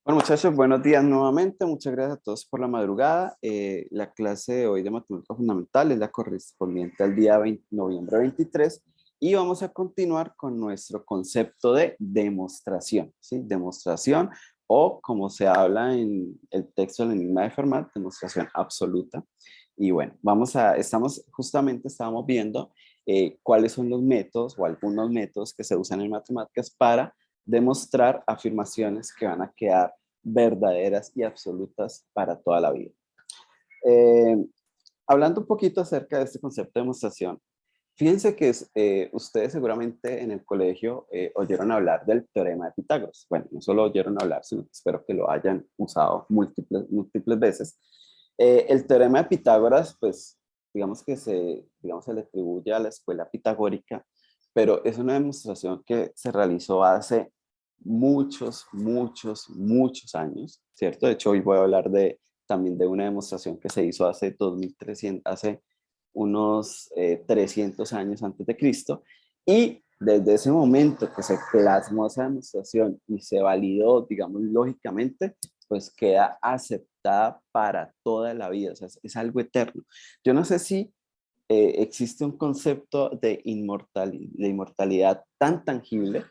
Bueno, muchachos, buenos días nuevamente. Muchas gracias a todos por la madrugada. La clase de hoy de Matemática Fundamental es la correspondiente al día noviembre 23 y vamos a continuar con nuestro concepto de demostración, ¿sí? Demostración o como se habla en el texto del enigma de Fermat, demostración absoluta. Y bueno, estábamos viendo cuáles son los métodos o algunos métodos que se usan en matemáticas para demostrar afirmaciones que van a quedar verdaderas y absolutas para toda la vida. Eh, Hablando un poquito acerca de este concepto de demostración, fíjense que ustedes seguramente en el colegio oyeron hablar del teorema de Pitágoras. Bueno, no solo oyeron hablar, sino que espero que lo hayan usado múltiples veces. El teorema de Pitágoras, pues, digamos, se le atribuye a la escuela pitagórica, pero es una demostración que se realizó hace muchos años, ¿cierto? De hecho, hoy voy a hablar también de una demostración que se hizo hace 2300, hace unos 300 años antes de Cristo, y desde ese momento que se plasmó esa demostración y se validó, digamos, lógicamente, pues queda aceptada para toda la vida, o sea, es algo eterno. Yo no sé si existe un concepto de inmortalidad tan tangible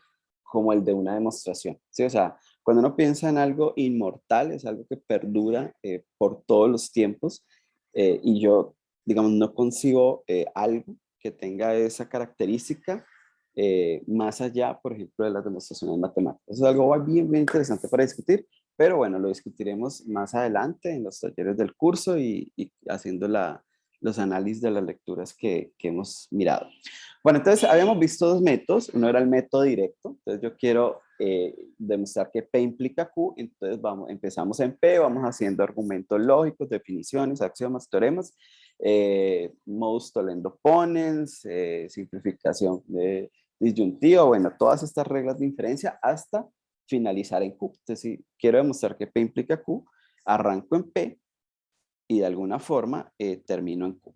como el de una demostración, ¿sí? O sea, cuando uno piensa en algo inmortal, es algo que perdura por todos los tiempos, y yo, digamos, no concibo algo que tenga esa característica más allá, por ejemplo, de las demostraciones matemáticas. Eso es algo bien interesante para discutir, pero bueno, lo discutiremos más adelante en los talleres del curso y haciendo los análisis de las lecturas que hemos mirado. Bueno, entonces habíamos visto dos métodos. Uno era el método directo. Entonces yo quiero demostrar que P implica Q. Entonces empezamos en P, vamos haciendo argumentos lógicos, definiciones, axiomas, teoremas, modus tollendo ponens, simplificación de disyuntiva, bueno, todas estas reglas de inferencia hasta finalizar en Q. Entonces si quiero demostrar que P implica Q, arranco en P y de alguna forma termino en Q.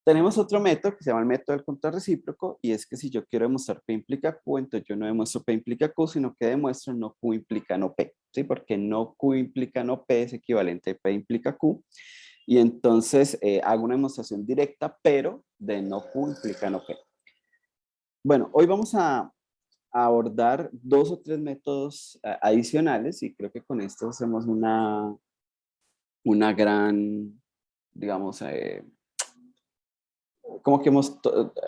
Tenemos otro método que se llama el método del contrarrecíproco, y es que si yo quiero demostrar P implica Q, entonces yo no demuestro P implica Q, sino que demuestro no Q implica no P, ¿sí? Porque no Q implica no P es equivalente a P implica Q, y entonces hago una demostración directa, pero de no Q implica no P. Bueno, hoy vamos a abordar dos o tres métodos adicionales, y creo que con esto hacemos una gran, digamos, como que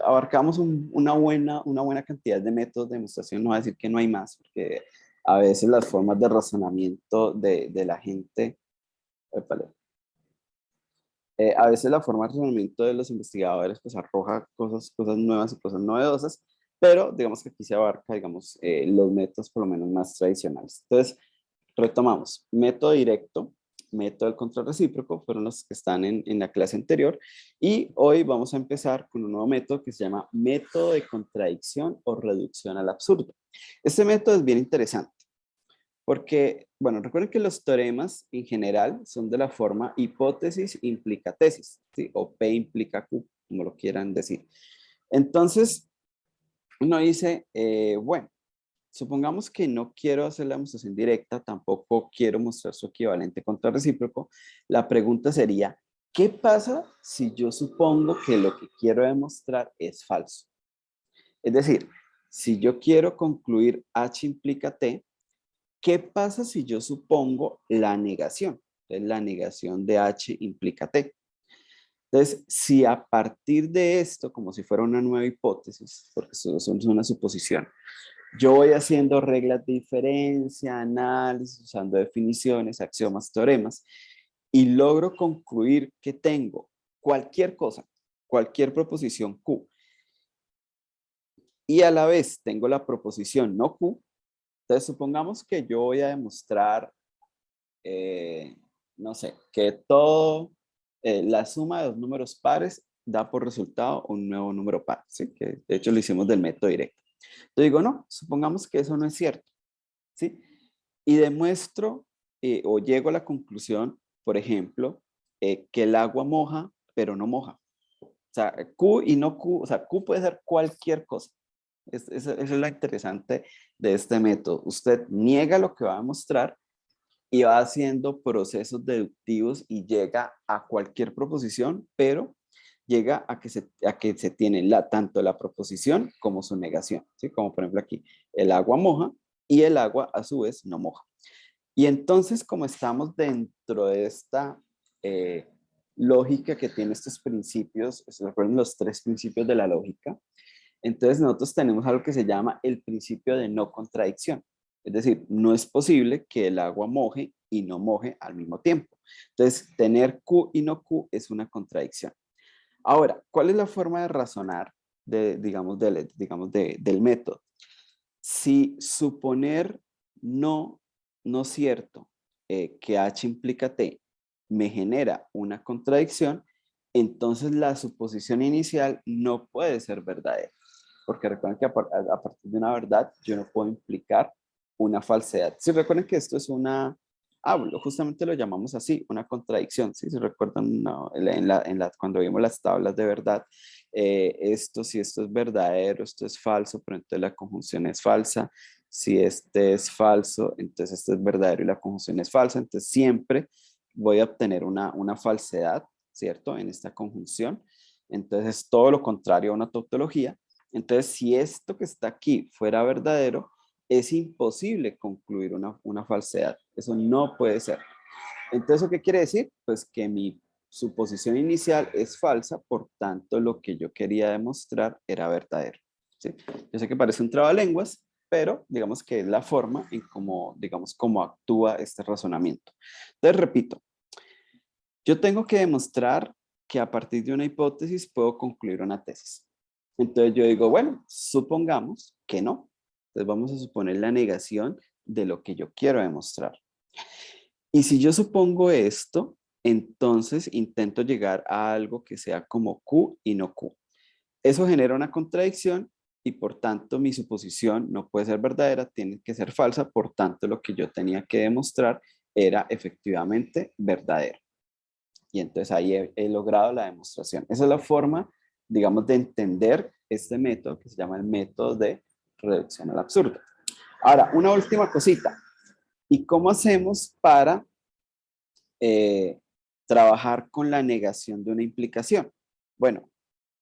abarcamos una buena cantidad de métodos de demostración. No voy a decir que no hay más, porque a veces las formas de razonamiento de la gente, épale, a veces la forma de razonamiento de los investigadores pues arroja cosas nuevas y cosas novedosas, pero digamos que aquí se abarca, digamos, los métodos por lo menos más tradicionales. Entonces, retomamos, método directo, método del control recíproco, fueron los que están en la clase anterior, y hoy vamos a empezar con un nuevo método que se llama método de contradicción o reducción al absurdo. Este método es bien interesante porque, bueno, recuerden que los teoremas en general son de la forma hipótesis implica tesis, ¿sí? O P implica Q, como lo quieran decir. Entonces, uno dice, bueno, supongamos que no quiero hacer la demostración directa, tampoco quiero mostrar su equivalente contrarrecíproco. La pregunta sería, ¿qué pasa si yo supongo que lo que quiero demostrar es falso? Es decir, si yo quiero concluir H implica T, ¿qué pasa si yo supongo la negación? Entonces, la negación de H implica T. Entonces, si a partir de esto, como si fuera una nueva hipótesis, porque eso es una suposición, yo voy haciendo reglas de diferencia, análisis, usando definiciones, axiomas, teoremas, y logro concluir que tengo cualquier cosa, cualquier proposición Q, y a la vez tengo la proposición no Q. Entonces, supongamos que yo voy a demostrar, eh, no sé, que la suma de dos números pares da por resultado un nuevo número par, ¿sí? Que de hecho lo hicimos del método directo. Yo digo, no, supongamos que eso no es cierto, ¿sí? Y demuestro o llego a la conclusión, por ejemplo, que el agua moja, pero no moja. O sea, Q y no Q, o sea, Q puede ser cualquier cosa. Eso es lo interesante de este método. Usted niega lo que va a demostrar, y va haciendo procesos deductivos y llega a cualquier proposición, pero llega a que se tiene tanto la proposición como su negación, ¿sí? Como por ejemplo aquí, el agua moja y el agua a su vez no moja. Y entonces, como estamos dentro de esta lógica que tiene estos principios, ¿se recuerdan los tres principios de la lógica? Entonces nosotros tenemos algo que se llama el principio de no contradicción. Es decir, no es posible que el agua moje y no moje al mismo tiempo. Entonces, tener Q y no Q es una contradicción. Ahora, ¿cuál es la forma de razonar del método? Si suponer no cierto que H implica T me genera una contradicción, entonces la suposición inicial no puede ser verdadera. Porque recuerden que a partir de una verdad yo no puedo implicar una falsedad. Si recuerden que esto es justamente lo llamamos así, una contradicción. ¿Sí? Si recuerdan cuando vimos las tablas de verdad, si esto es verdadero, esto es falso, pero entonces la conjunción es falsa. Si este es falso, entonces este es verdadero y la conjunción es falsa. Entonces siempre voy a obtener una falsedad, ¿cierto? En esta conjunción. Entonces es todo lo contrario a una tautología. Entonces, si esto que está aquí fuera verdadero, es imposible concluir una falsedad. Eso no puede ser. Entonces, ¿qué quiere decir? Pues que mi suposición inicial es falsa, por tanto, lo que yo quería demostrar era verdadero. ¿Sí? Yo sé que parece un trabalenguas, pero digamos que es la forma en cómo actúa este razonamiento. Entonces, repito, yo tengo que demostrar que a partir de una hipótesis puedo concluir una tesis. Entonces yo digo, bueno, supongamos que no. Entonces vamos a suponer la negación de lo que yo quiero demostrar. Y si yo supongo esto, entonces intento llegar a algo que sea como Q y no Q. Eso genera una contradicción y por tanto mi suposición no puede ser verdadera, tiene que ser falsa, por tanto lo que yo tenía que demostrar era efectivamente verdadero. Y entonces ahí he logrado la demostración. Esa es la forma, digamos, de entender este método que se llama el método de reducción al absurdo. Ahora, una última cosita. ¿Y cómo hacemos para trabajar con la negación de una implicación? Bueno,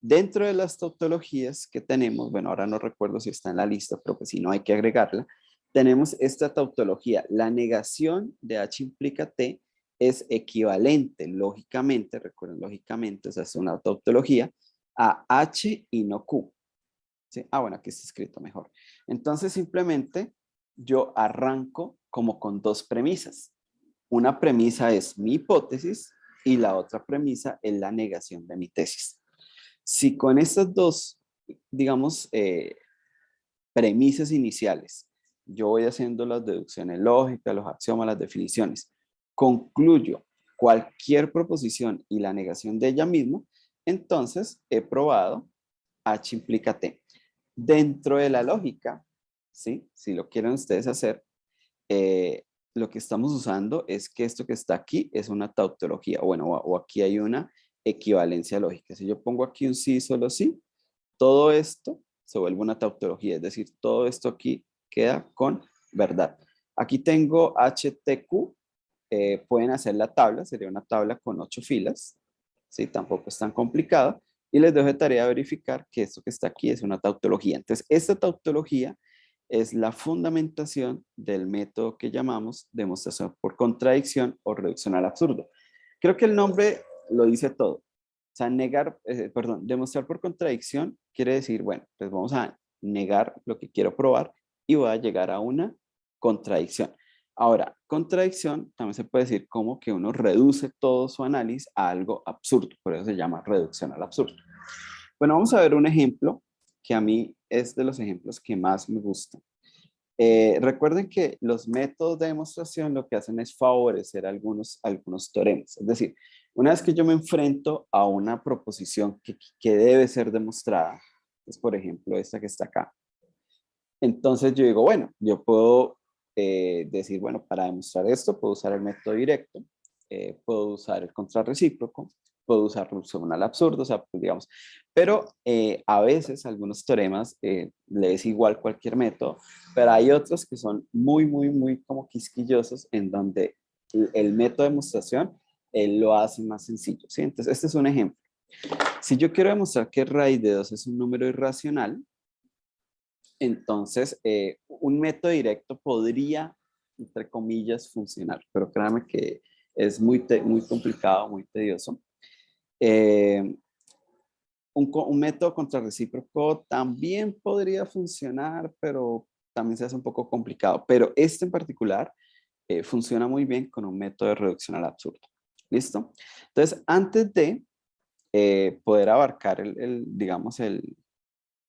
dentro de las tautologías que tenemos, bueno, ahora no recuerdo si está en la lista, pero pues si no hay que agregarla, tenemos esta tautología. La negación de H implica T es equivalente, lógicamente, recuerden, lógicamente, o sea, es una tautología, a H y no Q. ¿Sí? Bueno, aquí está escrito mejor. Entonces, simplemente yo arranco como con dos premisas. Una premisa es mi hipótesis y la otra premisa es la negación de mi tesis. Si con estas dos, digamos, premisas iniciales, yo voy haciendo las deducciones lógicas, los axiomas, las definiciones, concluyo cualquier proposición y la negación de ella misma, entonces he probado H implica T. Dentro de la lógica, ¿sí? Si lo quieren ustedes hacer, lo que estamos usando es que esto que está aquí es una tautología, o aquí hay una equivalencia lógica. Si yo pongo aquí un sí, solo sí, todo esto se vuelve una tautología, es decir, todo esto aquí queda con verdad. Aquí tengo HTQ, pueden hacer la tabla, sería una tabla con 8 filas, ¿sí? Tampoco es tan complicado, y les dejo de tarea verificar que esto que está aquí es una tautología. Entonces, esta tautología es la fundamentación del método que llamamos demostración por contradicción o reducción al absurdo. Creo que el nombre lo dice todo. O sea, demostrar por contradicción quiere decir, bueno, pues vamos a negar lo que quiero probar y voy a llegar a una contradicción. Ahora, contradicción también se puede decir como que uno reduce todo su análisis a algo absurdo, por eso se llama reducción al absurdo. Bueno, vamos a ver un ejemplo que a mí es de los ejemplos que más me gustan. Recuerden que los métodos de demostración lo que hacen es favorecer algunos teoremas. Es decir, una vez que yo me enfrento a una proposición que debe ser demostrada, es por ejemplo esta que está acá, entonces yo digo, bueno, yo puedo decir, bueno, para demostrar esto puedo usar el método directo, puedo usar el contrarrecíproco, puedo usar reducción al absurdo, o sea, pues, digamos, pero a veces algunos teoremas le es igual cualquier método, pero hay otros que son muy como quisquillosos en donde el método de demostración lo hace más sencillo, ¿sí? Entonces, este es un ejemplo. Si yo quiero demostrar que raíz de 2 es un número irracional, entonces un método directo podría, entre comillas, funcionar, pero créanme que es muy complicado, muy tedioso. Eh, un método contrarrecíproco también podría funcionar, pero también se hace un poco complicado. Pero este en particular funciona muy bien con un método de reducción al absurdo. ¿Listo? Entonces, antes de poder abarcar digamos,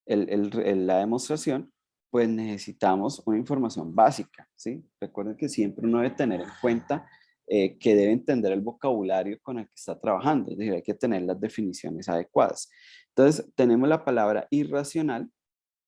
la demostración, pues necesitamos una información básica, ¿sí? Recuerden que siempre uno debe tener en cuenta que debe entender el vocabulario con el que está trabajando, es decir, hay que tener las definiciones adecuadas. Entonces, tenemos la palabra irracional,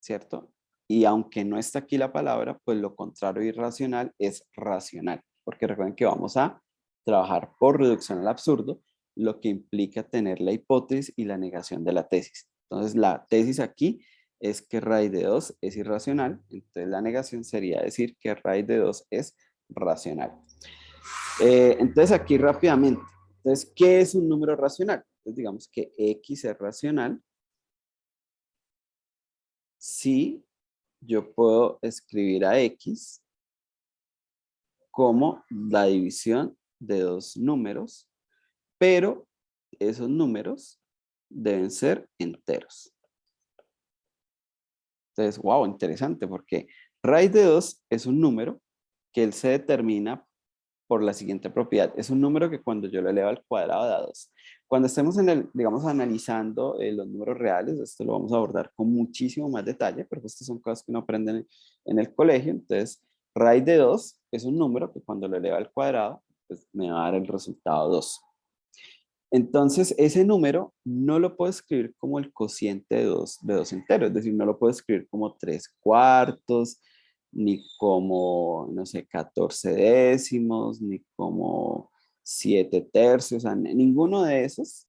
¿cierto? Y aunque no está aquí la palabra, pues lo contrario a irracional es racional, porque recuerden que vamos a trabajar por reducción al absurdo, lo que implica tener la hipótesis y la negación de la tesis. Entonces, la tesis aquí es que raíz de 2 es irracional, entonces la negación sería decir que raíz de 2 es racional. Entonces, aquí rápidamente, entonces, ¿qué es un número racional? Entonces, digamos que X es racional si yo puedo escribir a X como la división de dos números, pero esos números deben ser enteros. Entonces, wow, interesante, porque raíz de 2 es un número que él se determina por la siguiente propiedad. Es un número que cuando yo lo elevo al cuadrado da 2. Cuando estemos digamos, analizando los números reales, esto lo vamos a abordar con muchísimo más detalle, pero estas son cosas que uno aprende en el colegio. Entonces, raíz de 2 es un número que cuando lo eleva al cuadrado, pues me va a dar el resultado 2. Entonces, ese número no lo puedo escribir como el cociente de dos enteros, es decir, no lo puedo escribir como 3/4, ni como, no sé, 14 décimos, ni como 7 tercios, o sea, ninguno de estos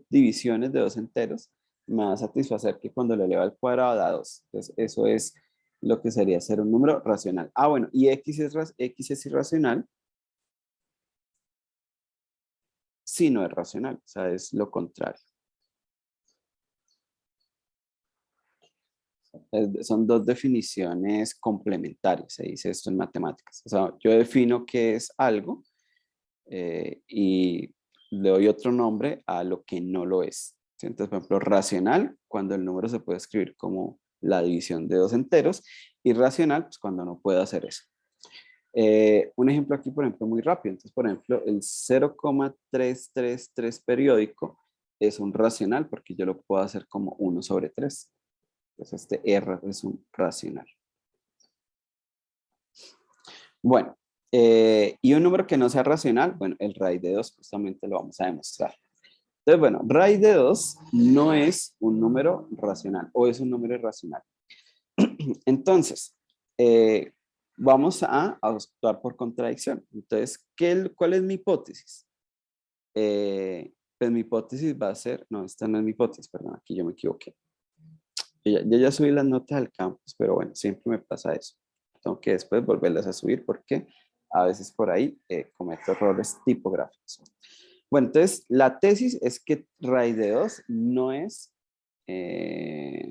divisiones de dos enteros me va a satisfacer que cuando lo eleva al cuadrado da 2. Entonces, eso es lo que sería ser un número racional. Ah, bueno, y X es irracional si no es racional, o sea, es lo contrario. Son dos definiciones complementarias, se dice esto en matemáticas. O sea, yo defino qué es algo y le doy otro nombre a lo que no lo es. ¿Sí? Entonces, por ejemplo, racional, cuando el número se puede escribir como la división de dos enteros, y racional, pues cuando no puedo hacer eso. Un ejemplo aquí, por ejemplo, muy rápido. Entonces, por ejemplo, el 0,333 periódico es un racional porque yo lo puedo hacer como 1/3. Entonces, este R es un racional. Bueno, y un número que no sea racional, bueno, el raíz de 2 justamente lo vamos a demostrar. Entonces, bueno, raíz de 2 no es un número racional o es un número irracional. Entonces, vamos a actuar por contradicción. Entonces, ¿cuál es mi hipótesis? Pues mi hipótesis va a ser, no, esta no es mi hipótesis, perdón, aquí yo me equivoqué. Yo ya subí las notas al campus, pero bueno, siempre me pasa eso. Tengo que después volverlas a subir porque a veces por ahí cometo errores tipográficos. Bueno, entonces la tesis es que raíz de 2 no es, eh,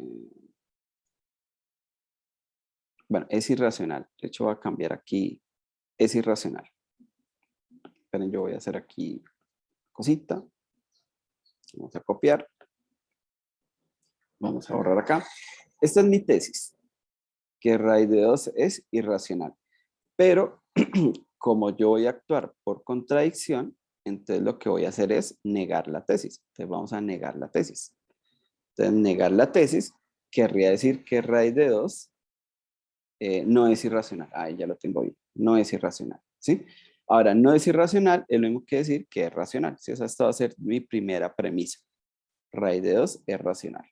bueno, es irracional. De hecho, voy a cambiar aquí, es irracional. Esperen, yo voy a hacer aquí cosita. Vamos a copiar. Vamos a borrar acá. Esta es mi tesis, que raíz de 2 es irracional. Pero como yo voy a actuar por contradicción, entonces lo que voy a hacer es negar la tesis. Entonces vamos a negar la tesis. Entonces negar la tesis querría decir que raíz de 2 no es irracional. Ahí ya lo tengo bien. No es irracional. ¿Sí? Ahora, no es irracional es lo mismo que decir que es racional. ¿Sí? Esta va a ser mi primera premisa. Raíz de 2 es racional.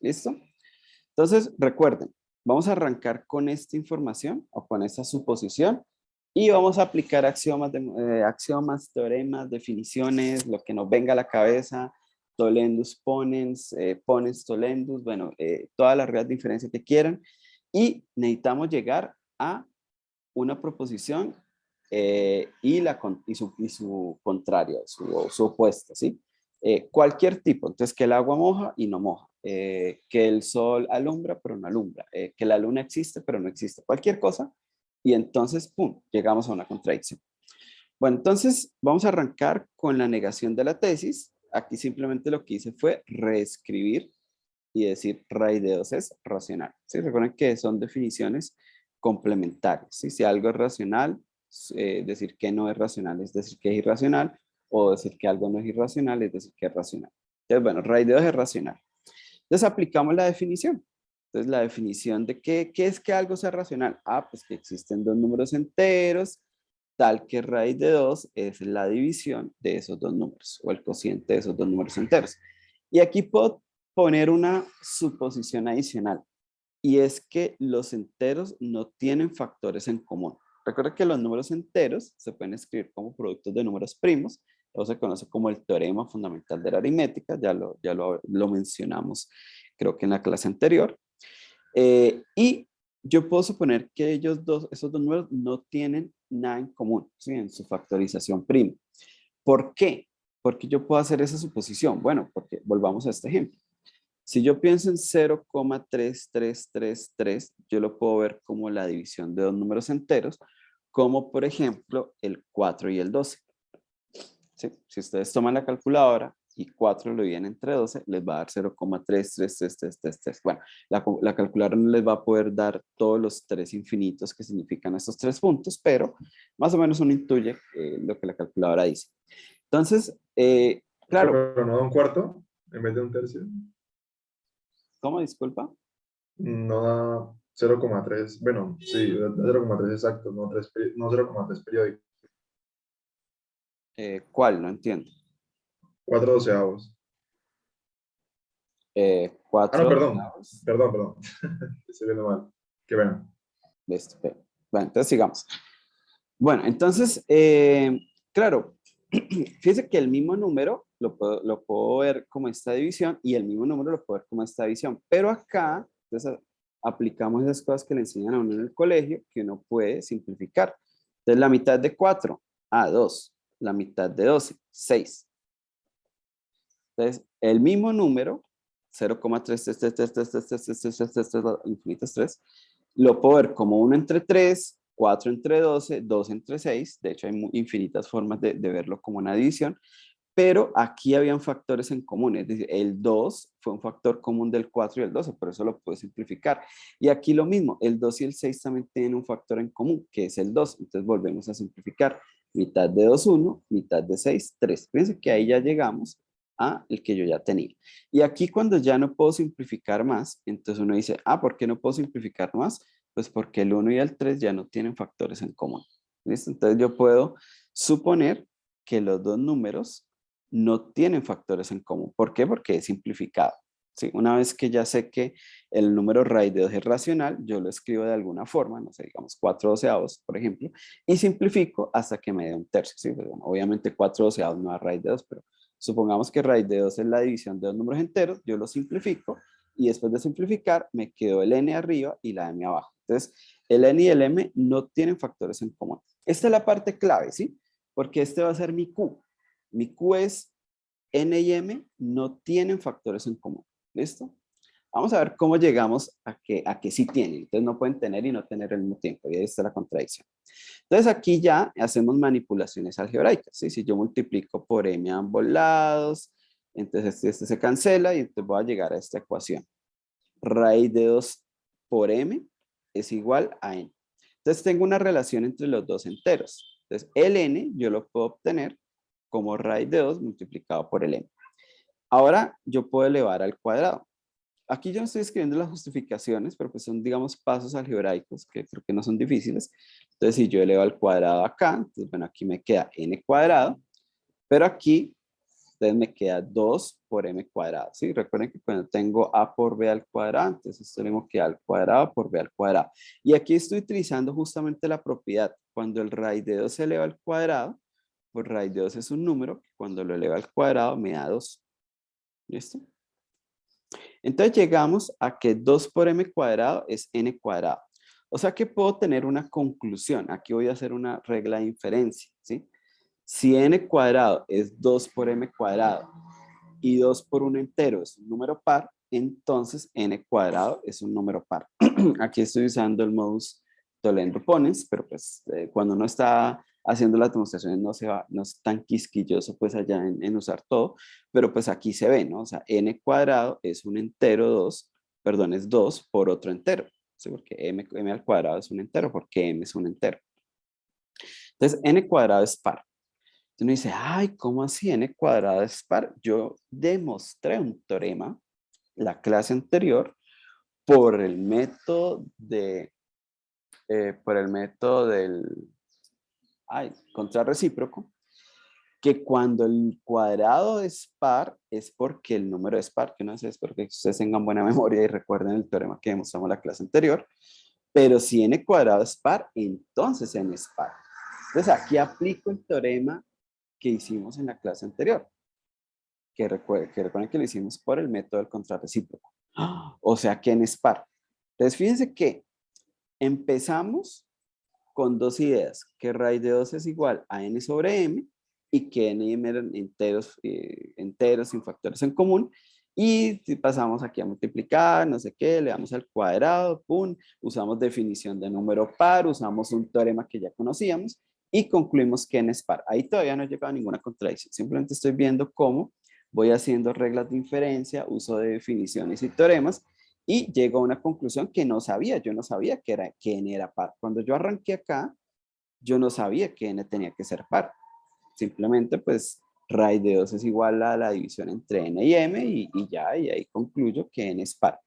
¿Listo? Entonces, recuerden, vamos a arrancar con esta información o con esta suposición y vamos a aplicar axiomas, teoremas, definiciones, lo que nos venga a la cabeza, tolendus ponens, ponens tolendus, bueno, todas las reglas de inferencia que quieran. Y necesitamos llegar a una proposición y su contrario, su opuesto, ¿sí? Cualquier tipo, entonces que el agua moja y no moja, que el sol alumbra pero no alumbra, que la luna existe pero no existe, cualquier cosa, y entonces, ¡pum!, llegamos a una contradicción. Bueno, entonces vamos a arrancar con la negación de la tesis. Aquí simplemente lo que hice fue reescribir y decir raíz de 2 es racional. ¿Sí? Recuerden que son definiciones complementarias. ¿Sí? Si algo es racional, decir que no es racional es decir que es irracional, o decir que algo no es irracional es decir que es racional. Entonces, bueno, raíz de 2 es racional. Entonces aplicamos la definición. Entonces la definición de qué es que algo sea racional. Ah, pues que existen dos números enteros, tal que raíz de 2 es la división de esos dos números, o el cociente de esos dos números enteros. Y aquí puedo poner una suposición adicional, y es que los enteros no tienen factores en común. Recuerda que los números enteros se pueden escribir como productos de números primos, o se conoce como el teorema fundamental de la aritmética, ya lo mencionamos creo que en la clase anterior. Y yo puedo suponer que esos dos números no tienen nada en común, ¿sí? En su factorización prima. ¿Por qué? Porque yo puedo hacer esa suposición. Bueno, porque volvamos a este ejemplo. Si yo pienso en 0,3333, yo lo puedo ver como la división de dos números enteros, como por ejemplo el 4 y el 12. ¿Sí? Si ustedes toman la calculadora y 4 lo dividen entre 12, les va a dar 0,333333. Bueno, la calculadora no les va a poder dar todos los tres infinitos que significan estos tres puntos, pero más o menos uno intuye lo que la calculadora dice. Entonces, claro. Pero no da un cuarto en vez de un tercio. ¿Cómo? Disculpa. No da 0,3. Bueno, sí, da 0,3 exacto, no, 3, no 0,3 periódico. ¿Cuál? No entiendo. 4 doceavos. 4 No, perdón. doceavos. Perdón. Estoy viendo mal. Qué bueno. Listo. Bueno, entonces sigamos. Bueno, entonces, claro, fíjese que el mismo número lo puedo ver como esta división, y el mismo número lo puedo ver como esta división. Pero acá, entonces, aplicamos esas cosas que le enseñan a uno en el colegio, que uno puede simplificar. Entonces, la mitad de 4, 2. La mitad de 12, 6. Entonces, el mismo número, 0,3333333 infinitos 3, lo puedo ver como 1 entre 3, 4 entre 12, 2 entre 6. De hecho, hay infinitas formas de verlo como una división, pero aquí habían factores en común, es decir, el 2 fue un factor común del 4 y el 12, por eso lo puedo simplificar. Y aquí lo mismo, el 2 y el 6 también tienen un factor en común, que es el 2, entonces volvemos a simplificar. Mitad de 2, 1, mitad de 6, 3. Fíjense que ahí ya llegamos a el que yo ya tenía. Y aquí cuando ya no puedo simplificar más, entonces uno dice, ¿por qué no puedo simplificar más? Pues porque el 1 y el 3 ya no tienen factores en común. ¿Listo? Entonces yo puedo suponer que los dos números no tienen factores en común. ¿Por qué? Porque es simplificado. ¿Sí? Una vez que ya sé que el número raíz de 2 es racional, yo lo escribo de alguna forma, no sé, digamos 4 doceavos, por ejemplo, y simplifico hasta que me dé un tercio. ¿Sí? Pues, bueno, obviamente 4 doceavos no es raíz de 2, pero supongamos que raíz de 2 es la división de dos números enteros, yo lo simplifico, y después de simplificar me quedó el n arriba y la m abajo. Entonces, el n y el m no tienen factores en común. Esta es la parte clave, ¿sí? Porque este va a ser mi q. Mi q es n y m no tienen factores en común. ¿Listo? Vamos a ver cómo llegamos a que sí tienen. Entonces no pueden tener y no tener al mismo tiempo. Y ahí está la contradicción. Entonces aquí ya hacemos manipulaciones algebraicas. ¿Sí? Si yo multiplico por m a ambos lados, entonces este se cancela y entonces voy a llegar a esta ecuación. Raíz de 2 por m es igual a n. Entonces tengo una relación entre los dos enteros. Entonces el n yo lo puedo obtener como raíz de 2 multiplicado por el m. Ahora yo puedo elevar al cuadrado. Aquí yo no estoy escribiendo las justificaciones, pero pues son, digamos, pasos algebraicos que creo que no son difíciles. Entonces, si yo elevo al cuadrado acá, entonces, bueno, aquí me queda n cuadrado, pero aquí, entonces me queda 2 por m cuadrado, ¿sí? Recuerden que cuando tengo a por b al cuadrado, entonces tenemos que a al cuadrado por b al cuadrado. Y aquí estoy utilizando justamente la propiedad. Cuando el raíz de 2 se eleva al cuadrado, pues raíz de 2 es un número que cuando lo eleva al cuadrado me da 2. ¿Listo? Entonces llegamos a que 2 por m cuadrado es n cuadrado. O sea que puedo tener una conclusión. Aquí voy a hacer una regla de inferencia, ¿sí? Si n cuadrado es 2 por m cuadrado y 2 por 1 entero es un número par, entonces n cuadrado es un número par. Aquí estoy usando el modus tollendo ponens, pero pues cuando uno está haciendo las demostraciones no es tan quisquilloso pues allá en usar todo, pero pues aquí se ve, ¿no? O sea, n cuadrado es un entero 2, perdón, es 2 por otro entero, ¿sí? Porque m al cuadrado es un entero, porque m es un entero. Entonces, n cuadrado es par. Entonces uno dice, ay, ¿cómo así n cuadrado es par? Yo demostré un teorema la clase anterior por el método del contrarrecíproco, que cuando el cuadrado es par es porque el número es par, que no sé, espero que ustedes tengan buena memoria y recuerden el teorema que demostramos la clase anterior, pero si n cuadrado es par, entonces n es par. Entonces aquí aplico el teorema que hicimos en la clase anterior, que recuerden que lo hicimos por el método del contrarrecíproco. O sea que n es par. Entonces fíjense que empezamos con dos ideas, que raíz de 2 es igual a n sobre m y que n y m eran enteros sin factores en común. Y si pasamos aquí a multiplicar, no sé qué, le damos al cuadrado, pum, usamos definición de número par, usamos un teorema que ya conocíamos y concluimos que n es par. Ahí todavía no he llegado a ninguna contradicción, simplemente estoy viendo cómo voy haciendo reglas de inferencia, uso de definiciones y teoremas y llego a una conclusión que no sabía. Yo no sabía que n era par. Cuando yo arranqué acá, yo no sabía que n tenía que ser par. Simplemente, pues, raíz de 2 es igual a la división entre n y m y ahí concluyo que n es par.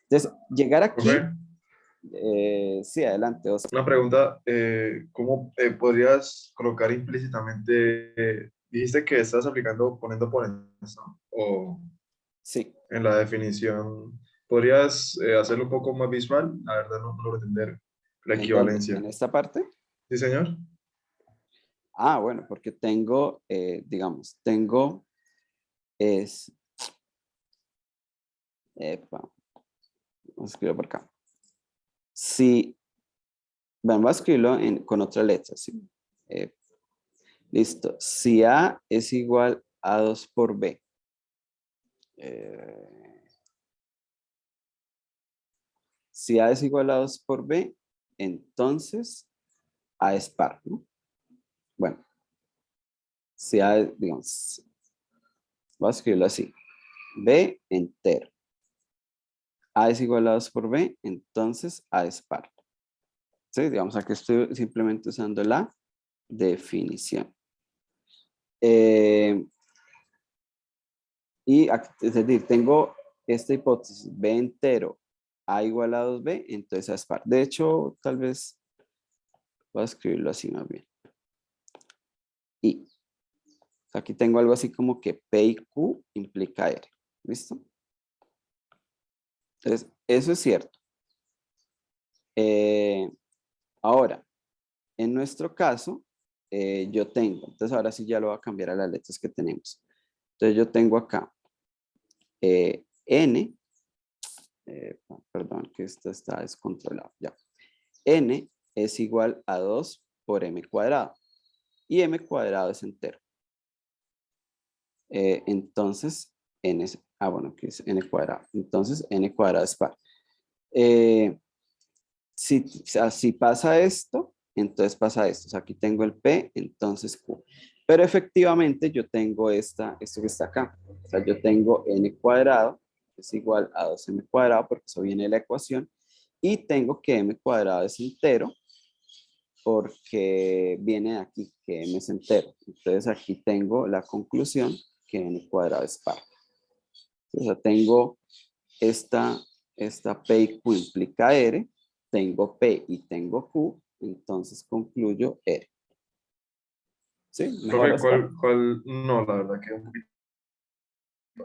Entonces, llegar aquí, Profe, sí, adelante, Oscar. una pregunta, ¿cómo podrías colocar implícitamente, dijiste que estás aplicando poniendo por eso, o Sí, en la definición, ¿podrías hacerlo un poco más visual? La verdad no logro entender la ¿en dónde? equivalencia. ¿En esta parte? ¿Sí, señor? Ah, bueno, porque tengo, digamos, es, epa, vamos a escribirlo por acá. Si, vamos a escribirlo con otra letra, ¿sí? Eh, Listo. Si A es igual a 2 por B. eh, si A es igual a 2 por B, entonces A es par, ¿no? Bueno, si A, digamos, voy a escribirlo así. B entero. A es igual a 2 por B, entonces A es par. ¿Sí? Digamos, aquí estoy simplemente usando la definición. Eh, es decir, tengo esta hipótesis, B entero, A igual a 2B, entonces A es par. De hecho, tal vez voy a escribirlo así más bien. Y aquí tengo algo así como que P y Q implica R. ¿Listo? Entonces, eso es cierto. Ahora, en nuestro caso, yo tengo, entonces ahora sí ya lo voy a cambiar a las letras que tenemos. Entonces yo tengo acá N, perdón que esto está descontrolado, ya. N es igual a 2 por m cuadrado y m cuadrado es entero. Entonces, n es, bueno, que es n cuadrado. Entonces, n cuadrado es par. Si pasa esto, entonces pasa esto. O sea, aquí tengo el P, entonces Q. Pero efectivamente yo tengo esto que está acá. O sea, yo tengo n cuadrado es igual a 2m cuadrado, porque eso viene de la ecuación. Y tengo que m cuadrado es entero, porque viene de aquí, que m es entero. Entonces aquí tengo la conclusión que n cuadrado es par. O sea, tengo esta P y Q implica R, tengo P y tengo Q, entonces concluyo R. ¿Sí? ¿Mejor, Profe, Oscar? no, la verdad que un poquito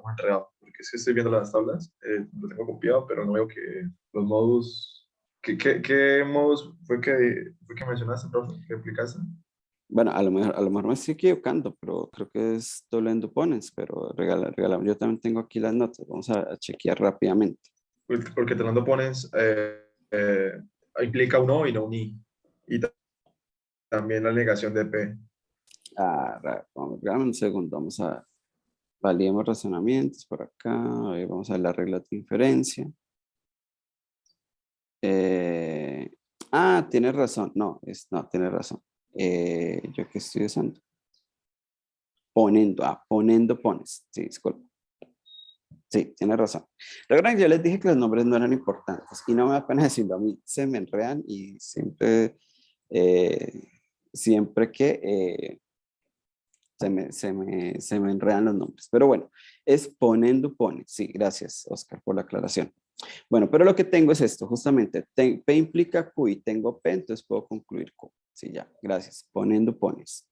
más enredado, porque sí estoy viendo las tablas, lo tengo copiado, pero no veo que los modus, ¿qué modus fue que mencionaste, profe, que explicaste? Bueno, a lo mejor me estoy equivocando, pero creo que es doble end opponents, pero regala. Yo también tengo aquí las notas, vamos a chequear rápidamente. Porque te lo pones, implica un O y no un I. Y también la negación de P. Dame un segundo, vamos a ver. Validemos razonamientos por acá. A ver, vamos a ver la regla de inferencia. Tienes razón. No, tienes razón. ¿Yo qué estoy usando? Ponendo pones. Sí, disculpa. Sí, tienes razón. Recuerden que yo les dije que los nombres no eran importantes y no me da pena decirlo. A mí se me enredan y eh, siempre que se me enredan los nombres. Pero bueno, es ponendo pones. Sí, gracias, Oscar, por la aclaración. Bueno, pero lo que tengo es esto, justamente. P implica Q y tengo P, entonces puedo concluir Q. Sí, ya, gracias. Ponendo pones.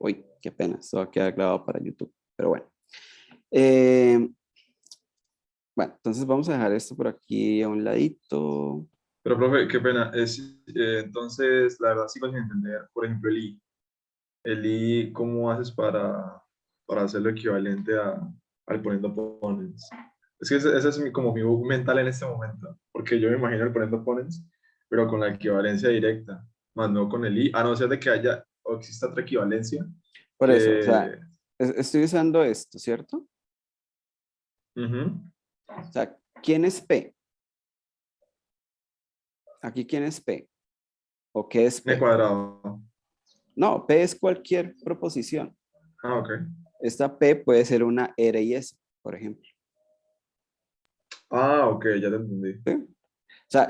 Uy, qué pena, esto va a quedar grabado para YouTube. Pero bueno. Bueno, entonces vamos a dejar esto por aquí a un ladito. Pero, profe, qué pena. Entonces, la verdad sigo sin entender, por ejemplo, el I. El I, ¿cómo haces para hacerlo equivalente al poniendo pones? Es que ese es como mi bug mental en este momento, porque yo me imagino el poniendo pones, pero con la equivalencia directa, más no con el I, a no ser de que haya o exista otra equivalencia. Por eso, o sea, Eh, estoy usando esto, ¿cierto? Ujú. O sea, ¿quién es P? Aquí, ¿quién es P? ¿O qué es N P? cuadrado. No, P es cualquier proposición. Ah, ok. Esta P puede ser una R y S, por ejemplo. Ah, ok, ya te entendí. ¿Sí? O sea,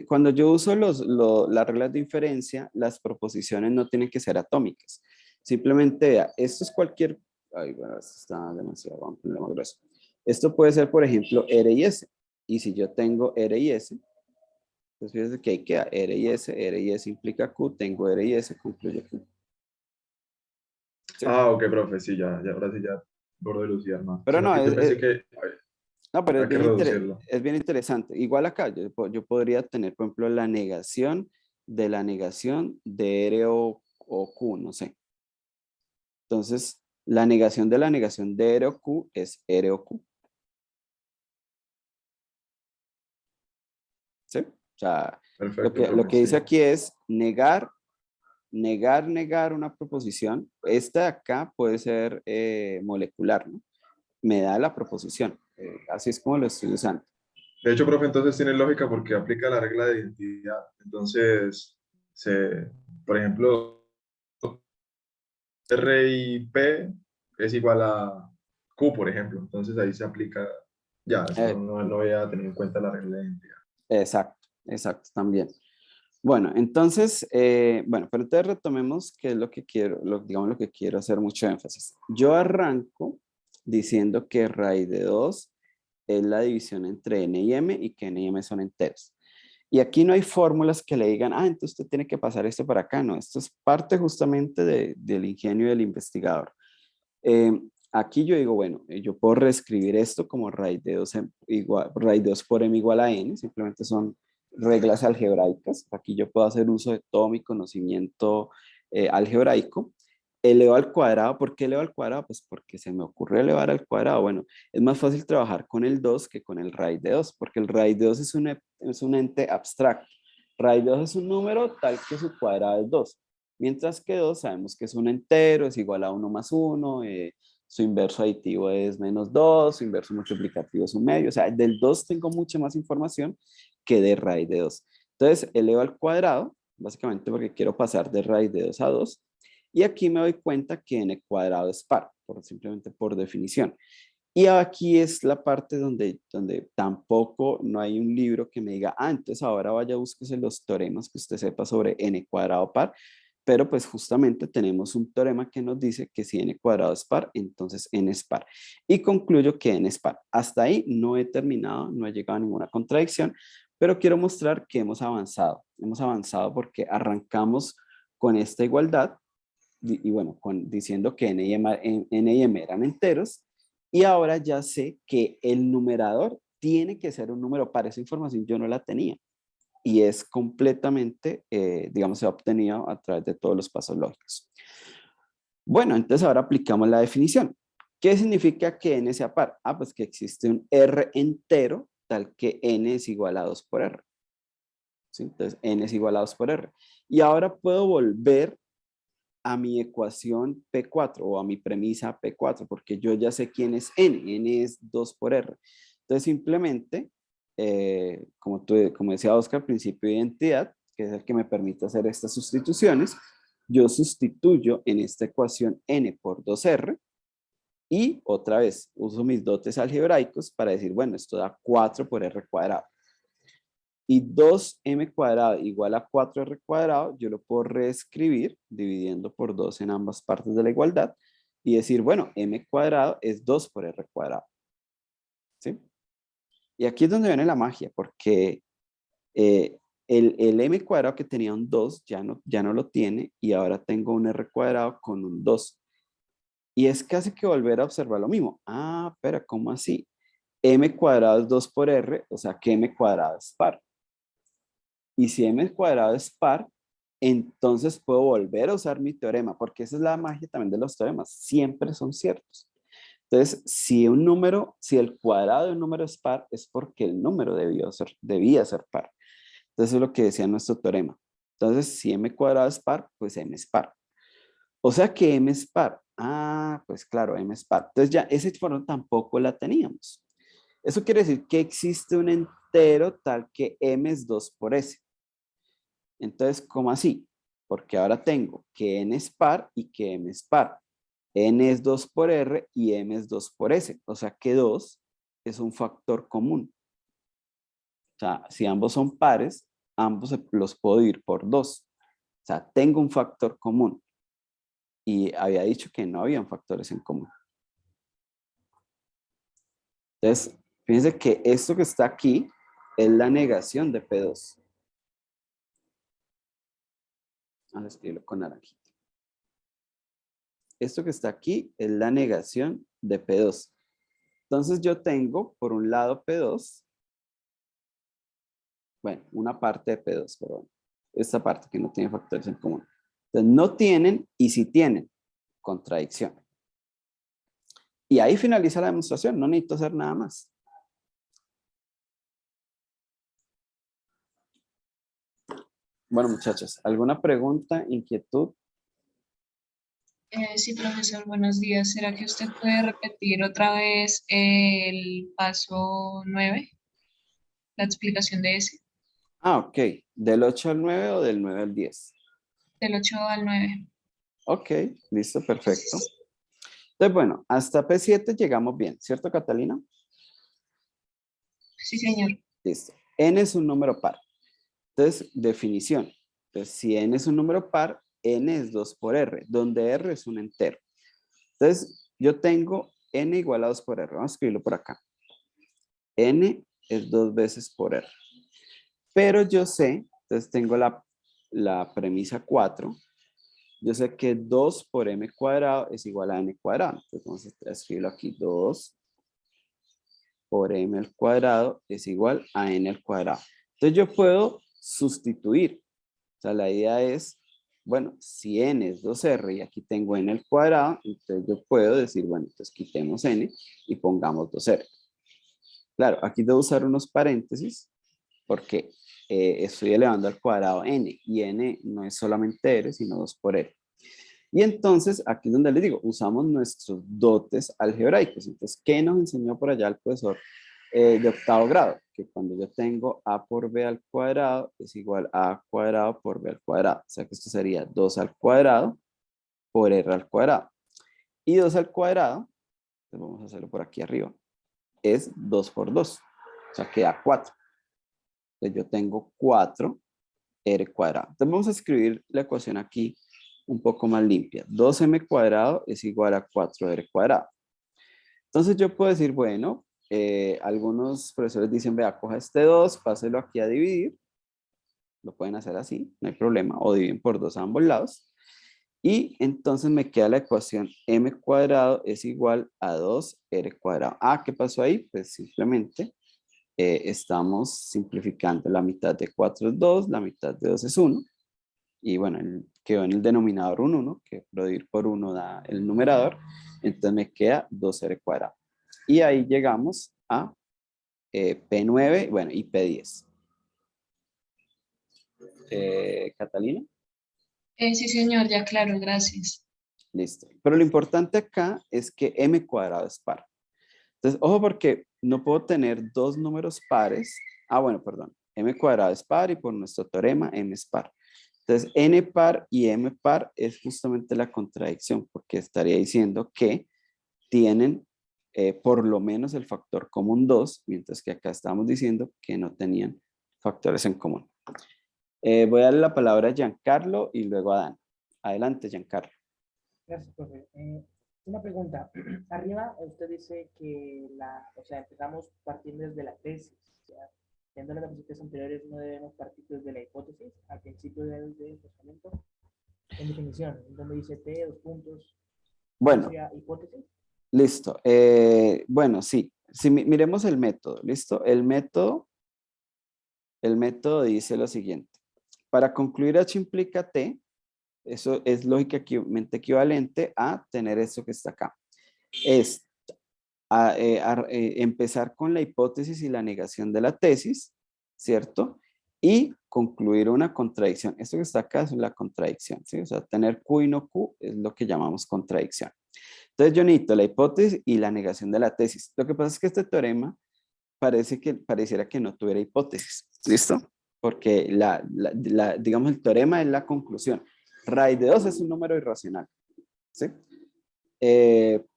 cuando yo uso las reglas de inferencia, las proposiciones no tienen que ser atómicas. Simplemente, vea, esto es cualquier... Ay, bueno, esto está demasiado, vamos a ponerlo más grueso. Esto puede ser, por ejemplo, R y S. Y si yo tengo R y S, pues fíjense que ahí queda R y S implica Q, tengo R y S, concluye Q. ¿Sí? Ah, ok, profe, sí, ya, ahora sí ya logro dilucidar más. Pero Sino no, que yo pensé que no, pero hay que reducirlo. es bien interesante. Igual acá, yo podría tener, por ejemplo, la negación de R o Q, no sé. Entonces, la negación de R o Q es R o Q. ¿Sí? O sea, Perfecto, lo profe, que dice sí. aquí es negar una proposición. Esta de acá puede ser molecular, ¿no? Me da la proposición. Así es como lo estoy usando. De hecho, profe, entonces tiene lógica porque aplica la regla de identidad. Entonces, por ejemplo, R y P es igual a Q, por ejemplo. Entonces ahí se aplica, ya, Eh, no voy a tener en cuenta la regla de identidad. exacto, también. Bueno, entonces, bueno, pero entonces retomemos qué es lo que quiero, digamos lo que quiero hacer mucho énfasis. Yo arranco diciendo que raíz de 2 es la división entre n y m y que n y m son enteros. Y aquí no hay fórmulas que le digan, entonces usted tiene que pasar esto para acá. No, esto es parte justamente del ingenio del investigador. Aquí yo digo, bueno, yo puedo reescribir esto como raíz de 2, raíz de 2 por m igual a n, simplemente son reglas algebraicas. Aquí yo puedo hacer uso de todo mi conocimiento algebraico. Elevo al cuadrado, ¿por qué elevo al cuadrado? Pues porque se me ocurre elevar al cuadrado. Bueno, es más fácil trabajar con el 2 que con el raíz de 2, porque el raíz de 2 es un ente abstracto. Raíz de 2 es un número tal que su cuadrado es 2. Mientras que 2 sabemos que es un entero, es igual a 1 más 1, su inverso aditivo es menos 2, su inverso multiplicativo es un medio. O sea, del 2 tengo mucha más información que de raíz de 2. Entonces, elevo al cuadrado, básicamente porque quiero pasar de raíz de 2 a 2. Y aquí me doy cuenta que n cuadrado es par, simplemente por definición. Y aquí es la parte donde tampoco no hay un libro que me diga, entonces ahora vaya, búsquese los teoremas que usted sepa sobre n cuadrado par, pero pues justamente tenemos un teorema que nos dice que si n cuadrado es par, entonces n es par. Y concluyo que n es par. Hasta ahí no he terminado, no he llegado a ninguna contradicción, pero quiero mostrar que hemos avanzado. Hemos avanzado porque arrancamos con esta igualdad y bueno, diciendo que n y m eran enteros, y ahora ya sé que el numerador tiene que ser un número par. Esa información yo no la tenía y es completamente, digamos, se ha obtenido a través de todos los pasos lógicos. Bueno, entonces ahora aplicamos la definición. ¿Qué significa que n sea par? Pues que existe un r entero tal que n es igual a 2 por r. ¿sí? Entonces, n es igual a 2 por r. Y ahora puedo volver a mi ecuación P4 o a mi premisa P4, porque yo ya sé quién es n es 2 por r. Entonces, simplemente, como decía Oscar, principio de identidad, que es el que me permite hacer estas sustituciones, yo sustituyo en esta ecuación n por 2r y otra vez uso mis dotes algebraicos para decir, bueno, esto da 4 por r cuadrado. Y 2m cuadrado igual a 4r cuadrado, yo lo puedo reescribir dividiendo por 2 en ambas partes de la igualdad y decir, bueno, m cuadrado es 2 por r cuadrado. ¿Sí? Y aquí es donde viene la magia, porque el m cuadrado que tenía un 2 ya no lo tiene y ahora tengo un r cuadrado con un 2. Y es casi que volver a observar lo mismo. Ah, espera, ¿cómo así? M cuadrado es 2 por r, o sea que m cuadrado es par. Y si m cuadrado es par, entonces puedo volver a usar mi teorema, porque esa es la magia también de los teoremas, siempre son ciertos. Entonces, si el cuadrado de un número es par, es porque el número debía ser par. Entonces, eso es lo que decía nuestro teorema. Entonces, si m cuadrado es par, pues m es par. O sea que m es par. Ah, pues claro, m es par. Entonces ya esa información tampoco la teníamos. Eso quiere decir que existe un entero tal que m es 2 por s. Entonces, ¿cómo así? Porque ahora tengo que n es par y que m es par. N es 2 por r y m es 2 por s. O sea que 2 es un factor común. O sea, si ambos son pares, ambos los puedo dividir por 2. O sea, tengo un factor común. Y había dicho que no habían factores en común. Entonces, fíjense que esto que está aquí es la negación de P2. Vamos a escribirlo con naranjita. Esto que está aquí es la negación de P2. Entonces yo tengo, por un lado, P2. Bueno, una parte de P2, pero bueno, esta parte que no tiene factores en común. Entonces no tienen y sí tienen contradicción. Y ahí finaliza la demostración, no necesito hacer nada más. Bueno, muchachos, ¿alguna pregunta, inquietud? Sí, profesor, buenos días. ¿Será que usted puede repetir otra vez el paso 9, la explicación de ese, Ah, ok. ¿Del 8 al 9 o del 9 al 10? del 8 al 9? Ok, listo, perfecto. Entonces, bueno, hasta P7 llegamos bien, ¿cierto, Catalina? Sí, señor. Listo. N es un número par. Entonces, definición. Entonces, si n es un número par, n es 2 por r, donde r es un entero. Entonces, yo tengo n igual a 2 por r. Vamos a escribirlo por acá. N es 2 veces por r. Pero yo sé, entonces tengo la premisa 4. Yo sé que 2 por m cuadrado es igual a n cuadrado. Entonces, vamos a escribirlo aquí. 2 por m al cuadrado es igual a n al cuadrado. Entonces, yo puedo sustituir. O sea, la idea es, bueno, si n es 2r y aquí tengo n al cuadrado, entonces yo puedo decir, bueno, entonces quitemos n y pongamos 2r. Claro, aquí debo usar unos paréntesis porque estoy elevando al cuadrado n y n no es solamente r, sino 2 por r. Y entonces, aquí es donde les digo, usamos nuestros dotes algebraicos. Entonces, ¿qué nos enseñó por allá el profesor de octavo grado? Que cuando yo tengo a por b al cuadrado es igual a cuadrado por b al cuadrado. O sea que esto sería 2 al cuadrado por r al cuadrado. Y 2 al cuadrado, pues vamos a hacerlo por aquí arriba, es 2 por 2. O sea, queda 4. Entonces yo tengo 4 r cuadrado. Entonces vamos a escribir la ecuación aquí un poco más limpia. 2m cuadrado es igual a 4r cuadrado. Entonces yo puedo decir, bueno, algunos profesores dicen, vea, coja este 2, páselo aquí a dividir. Lo pueden hacer así, no hay problema. O dividen por 2 a ambos lados. Y entonces me queda la ecuación m cuadrado es igual a 2r cuadrado. Ah, ¿qué pasó ahí? Pues simplemente estamos simplificando. La mitad de 4 es 2, la mitad de 2 es 1. Y bueno, quedó en el denominador un 1, que dividir por 1 da el numerador. Entonces me queda 2r cuadrado. Y ahí llegamos a P9, bueno, y P10. Catalina. Sí, señor, ya claro, gracias. Listo. Pero lo importante acá es que m cuadrado es par. Entonces, ojo porque no puedo tener dos números pares. Ah, bueno, perdón. M cuadrado es par y por nuestro teorema m es par. Entonces, n par y m par es justamente la contradicción porque estaría diciendo que tienen por lo menos el factor común 2, mientras que acá estamos diciendo que no tenían factores en común. Voy a darle la palabra a Giancarlo y luego a Dan. Adelante, Giancarlo. Gracias, profe. Una pregunta. Arriba usted dice que o sea, empezamos partiendo desde la tesis. O sea, viendo las diapositivas anteriores, no debemos partir desde la hipótesis al principio del razonamiento. En definición, donde dice T, dos puntos, Bueno, sería hipótesis. listo. Bueno, sí. Si miremos el método, ¿listo? El método dice lo siguiente. Para concluir H implica T, eso es lógicamente equivalente a tener eso que está acá. Es empezar con la hipótesis y la negación de la tesis, ¿cierto? Y concluir una contradicción. Esto que está acá es la contradicción, ¿sí? O sea, tener Q y no Q es lo que llamamos contradicción. Entonces yo necesito la hipótesis y la negación de la tesis. Lo que pasa es que este teorema pareciera que no tuviera hipótesis, ¿listo? Porque digamos, el teorema es la conclusión. Raíz de 2 es un número irracional, ¿sí?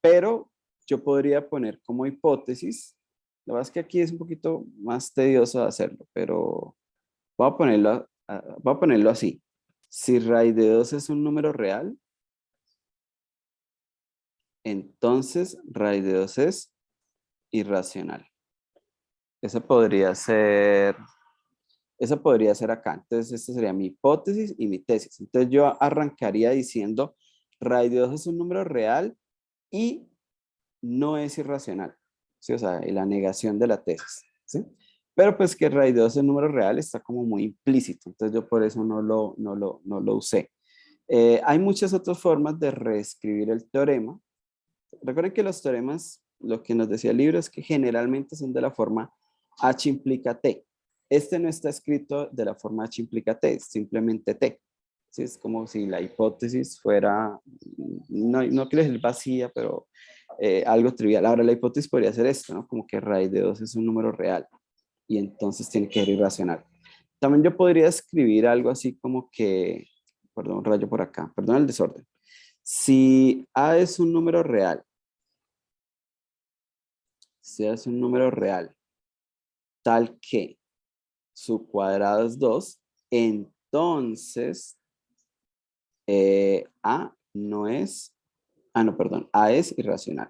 Pero yo podría poner como hipótesis, la verdad es que aquí es un poquito más tedioso de hacerlo, pero voy a ponerlo así. Si raíz de 2 es un número real, entonces raíz de 2 es irracional. Esa podría ser acá. Entonces, esta sería mi hipótesis y mi tesis. Entonces, yo arrancaría diciendo, raíz de 2 es un número real y no es irracional. ¿Sí? O sea, la negación de la tesis. ¿Sí? Pero pues que raíz de 2 es un número real está como muy implícito. Entonces, yo por eso no lo usé. Hay muchas otras formas de reescribir el teorema. Recuerden que los teoremas, lo que nos decía el libro es que generalmente son de la forma H implica T. Este no está escrito de la forma H implica T, es simplemente T. ¿Sí? Es como si la hipótesis fuera, no quiero decir vacía, pero algo trivial. Ahora la hipótesis podría ser esto, ¿no? Como que raíz de 2 es un número real y entonces tiene que ser irracional. También yo podría escribir algo así como que, perdón, un rayo por acá, perdón el desorden. Si A es un número real, tal que su cuadrado es 2, entonces A no es, no, perdón, A es irracional.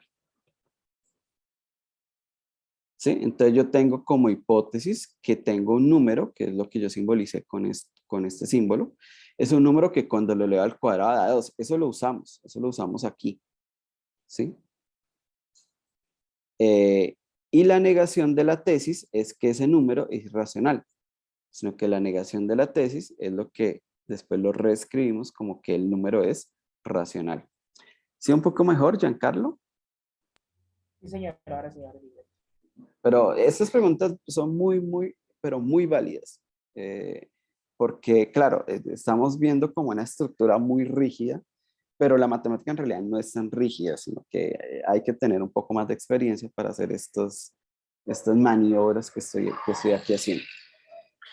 ¿Sí? Entonces yo tengo como hipótesis que tengo un número, que es lo que yo simbolicé con este símbolo, es un número que cuando lo leo al cuadrado da 2. Eso lo usamos aquí. ¿Sí? Y la negación de la tesis es que ese número es irracional, sino que la negación de la tesis es lo que después lo reescribimos como que el número es racional. ¿Sí un poco mejor, Giancarlo? Sí, señor, ahora sí, ahora sí. Pero estas preguntas son pero muy válidas. Porque, claro, estamos viendo como una estructura muy rígida, pero la matemática en realidad no es tan rígida, sino que hay que tener un poco más de experiencia para hacer estas maniobras que estoy aquí haciendo.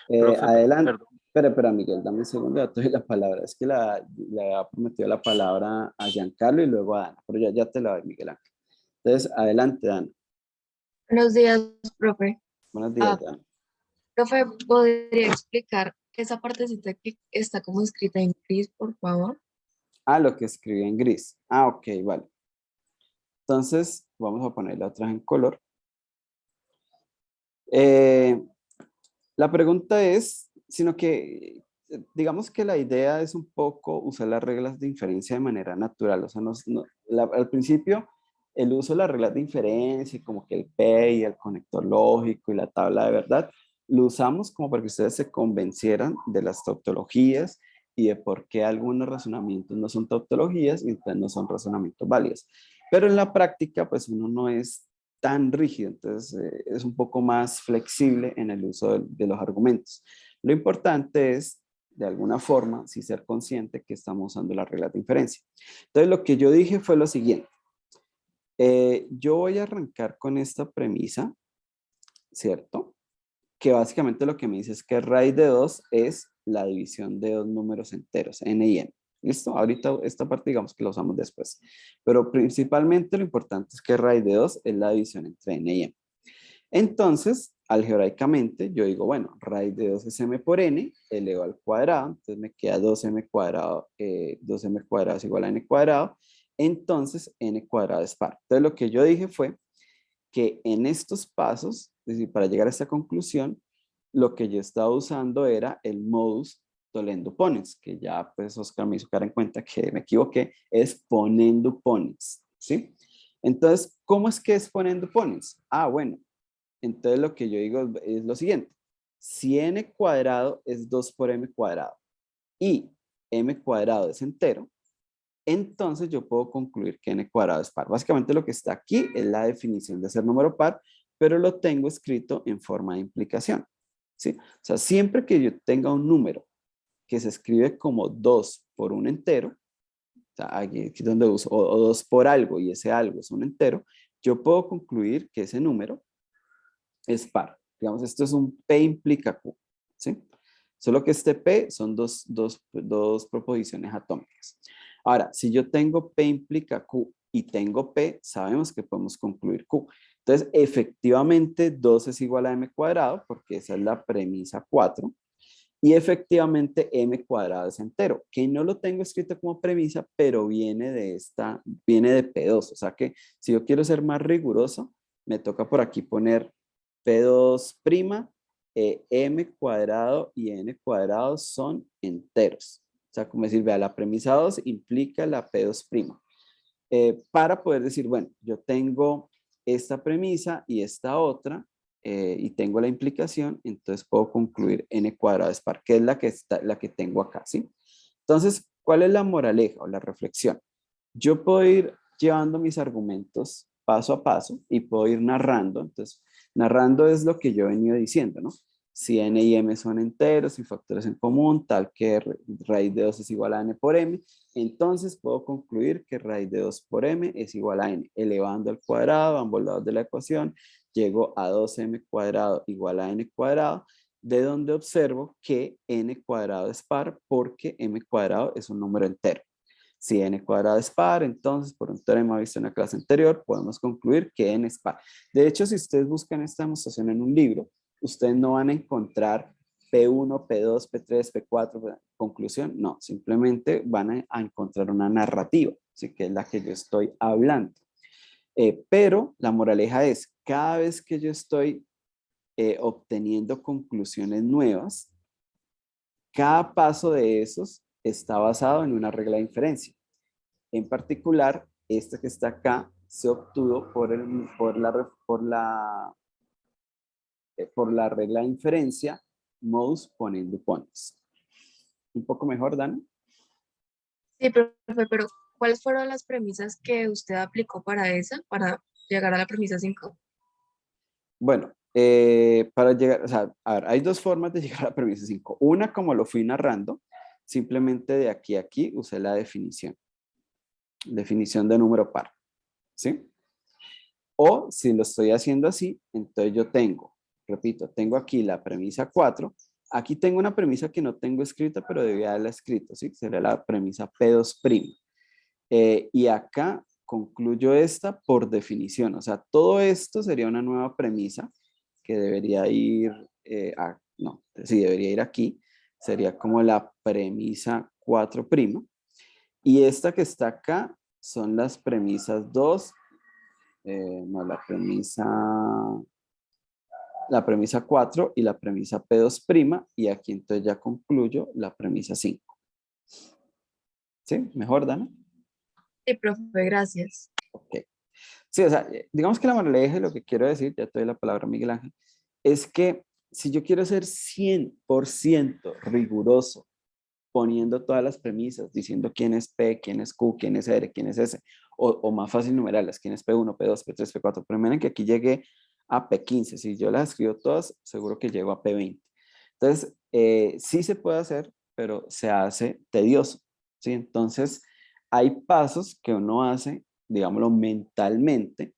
Profe, Adelante. perdón. Espera, Miguel, dame un segundo, ya te doy la palabra. Es que le había prometido la palabra a Giancarlo y luego a Ana, pero ya te la doy, Miguel Ángel. Entonces, adelante, Ana. Buenos días, profe. Buenos días, Ah, Ana. profe, ¿podría explicar esa partecita que está como escrita en gris, por favor? Lo que escribí en gris. Ok, vale. Entonces, vamos a ponerla otra vez en color. La pregunta es, sino que, digamos que la idea es un poco usar las reglas de inferencia de manera natural. O sea, al principio, el uso de las reglas de inferencia, como que el P y el conector lógico y la tabla de verdad, lo usamos como para que ustedes se convencieran de las tautologías y de por qué algunos razonamientos no son tautologías y entonces no son razonamientos válidos. Pero en la práctica, pues uno no es tan rígido, entonces es un poco más flexible en el uso de los argumentos. Lo importante es de alguna forma, sí ser consciente que estamos usando la regla de inferencia. Entonces, lo que yo dije fue lo siguiente. Yo voy a arrancar con esta premisa, ¿cierto? Que básicamente lo que me dice es que raíz de 2 es la división de dos números enteros, n y n. ¿Listo? Ahorita esta parte digamos que la usamos después. Pero principalmente lo importante es que raíz de 2 es la división entre n y m. Entonces, algebraicamente, yo digo, bueno, raíz de 2 es m por n, elevado al cuadrado, entonces me queda 2m cuadrado, 2m cuadrado es igual a n cuadrado, entonces n cuadrado es par. Entonces, lo que yo dije fue que en estos pasos, es decir, para llegar a esta conclusión, lo que yo estaba usando era el modus tollendo ponens, que ya pues Oscar me hizo caer en cuenta que me equivoqué, es ponendo ponens, ¿sí? Entonces, ¿cómo es que es ponendo ponens? Ah, bueno, entonces lo que yo digo es lo siguiente, si n cuadrado es 2 por m cuadrado y m cuadrado es entero, entonces yo puedo concluir que n cuadrado es par. Básicamente lo que está aquí es la definición de ser número par, pero lo tengo escrito en forma de implicación, ¿sí? O sea, siempre que yo tenga un número que se escribe como 2 por un entero, o sea, aquí es donde uso, o 2 por algo y ese algo es un entero, yo puedo concluir que ese número es par. Digamos, esto es un P implica Q, ¿sí? Solo que este P son dos proposiciones atómicas. Ahora, si yo tengo P implica Q y tengo P, sabemos que podemos concluir Q. Entonces, efectivamente, 2 es igual a m cuadrado, porque esa es la premisa 4. Y efectivamente, m cuadrado es entero, que no lo tengo escrito como premisa, pero viene de P2. O sea que si yo quiero ser más riguroso, me toca por aquí poner P2', m cuadrado y n cuadrado son enteros. O sea, como decir, vea, la premisa 2 implica la P2'. Para poder decir, bueno, yo tengo esta premisa y esta otra, y tengo la implicación, entonces puedo concluir n cuadrado es par, que es la que tengo acá, ¿sí? Entonces, ¿cuál es la moraleja o la reflexión? Yo puedo ir llevando mis argumentos paso a paso y puedo ir narrando. Entonces, narrando es lo que yo he venido diciendo, ¿no? Si n y m son enteros y factores en común, tal que raíz de 2 es igual a n por m, entonces puedo concluir que raíz de 2 por m es igual a n. Elevando al cuadrado, ambos lados de la ecuación, llego a 2m cuadrado igual a n cuadrado, de donde observo que n cuadrado es par porque m cuadrado es un número entero. Si n cuadrado es par, entonces por un teorema visto en la clase anterior, podemos concluir que n es par. De hecho, si ustedes buscan esta demostración en un libro, ustedes no van a encontrar P1, P2, P3, P4, conclusión, no, simplemente van a encontrar una narrativa, ¿sí? Que es la que yo estoy hablando. Pero la moraleja es, cada vez que yo estoy obteniendo conclusiones nuevas, cada paso de esos está basado en una regla de inferencia. En particular, esta que está acá se obtuvo por la regla de inferencia modus ponendo ponens. ¿Un poco mejor, Dan? Sí, profe, pero ¿cuáles fueron las premisas que usted aplicó para llegar a la premisa 5? Bueno, para llegar, o sea, a ver, hay dos formas de llegar a la premisa 5. Una, como lo fui narrando, simplemente de aquí a aquí usé la definición. Definición de número par, ¿sí? O si lo estoy haciendo así, entonces yo tengo, repito, tengo aquí la premisa 4. Aquí tengo una premisa que no tengo escrita, pero debía haberla escrito, ¿sí? Sería la premisa P2'. Y acá concluyo esta por definición. O sea, todo esto sería una nueva premisa que debería ir, no, sí, debería ir aquí. Sería como la premisa 4'. Y esta que está acá son las premisas 2, no, la premisa 4 y la premisa P2', y aquí entonces ya concluyo la premisa 5. ¿Sí? ¿Mejor, Dana? Sí, profe, gracias. Ok. Sí, o sea, digamos que la moraleja de lo que quiero decir, ya te doy la palabra a Miguel Ángel, es que si yo quiero ser 100% riguroso, poniendo todas las premisas, diciendo quién es P, quién es Q, quién es R, quién es S, o más fácil numerarlas, quién es P1, P2, P3, P4, pero miren que aquí llegué a P15, si yo las escribo todas, seguro que llego a P20. Entonces, sí se puede hacer, pero se hace tedioso, ¿sí? Entonces, hay pasos que uno hace, digámoslo, mentalmente,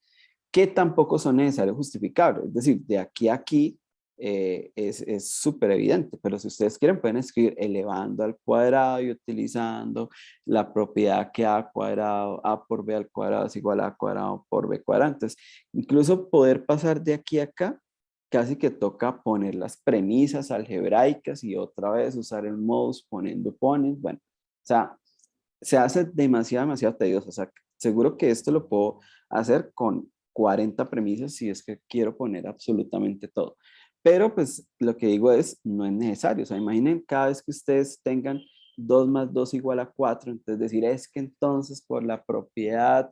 que tampoco son necesarios justificables. Es decir, de aquí a aquí es súper evidente, pero si ustedes quieren pueden escribir elevando al cuadrado y utilizando la propiedad que a cuadrado, a por b al cuadrado es igual a cuadrado por b cuadrado. Entonces, incluso poder pasar de aquí a acá, casi que toca poner las premisas algebraicas y otra vez usar el modus poniendo pones. Bueno, o sea, se hace demasiado tedioso. O sea, seguro que esto lo puedo hacer con 40 premisas si es que quiero poner absolutamente todo. Pero pues lo que digo es, no es necesario. O sea, imaginen cada vez que ustedes tengan 2 más 2 igual a 4, entonces decir es que entonces por la propiedad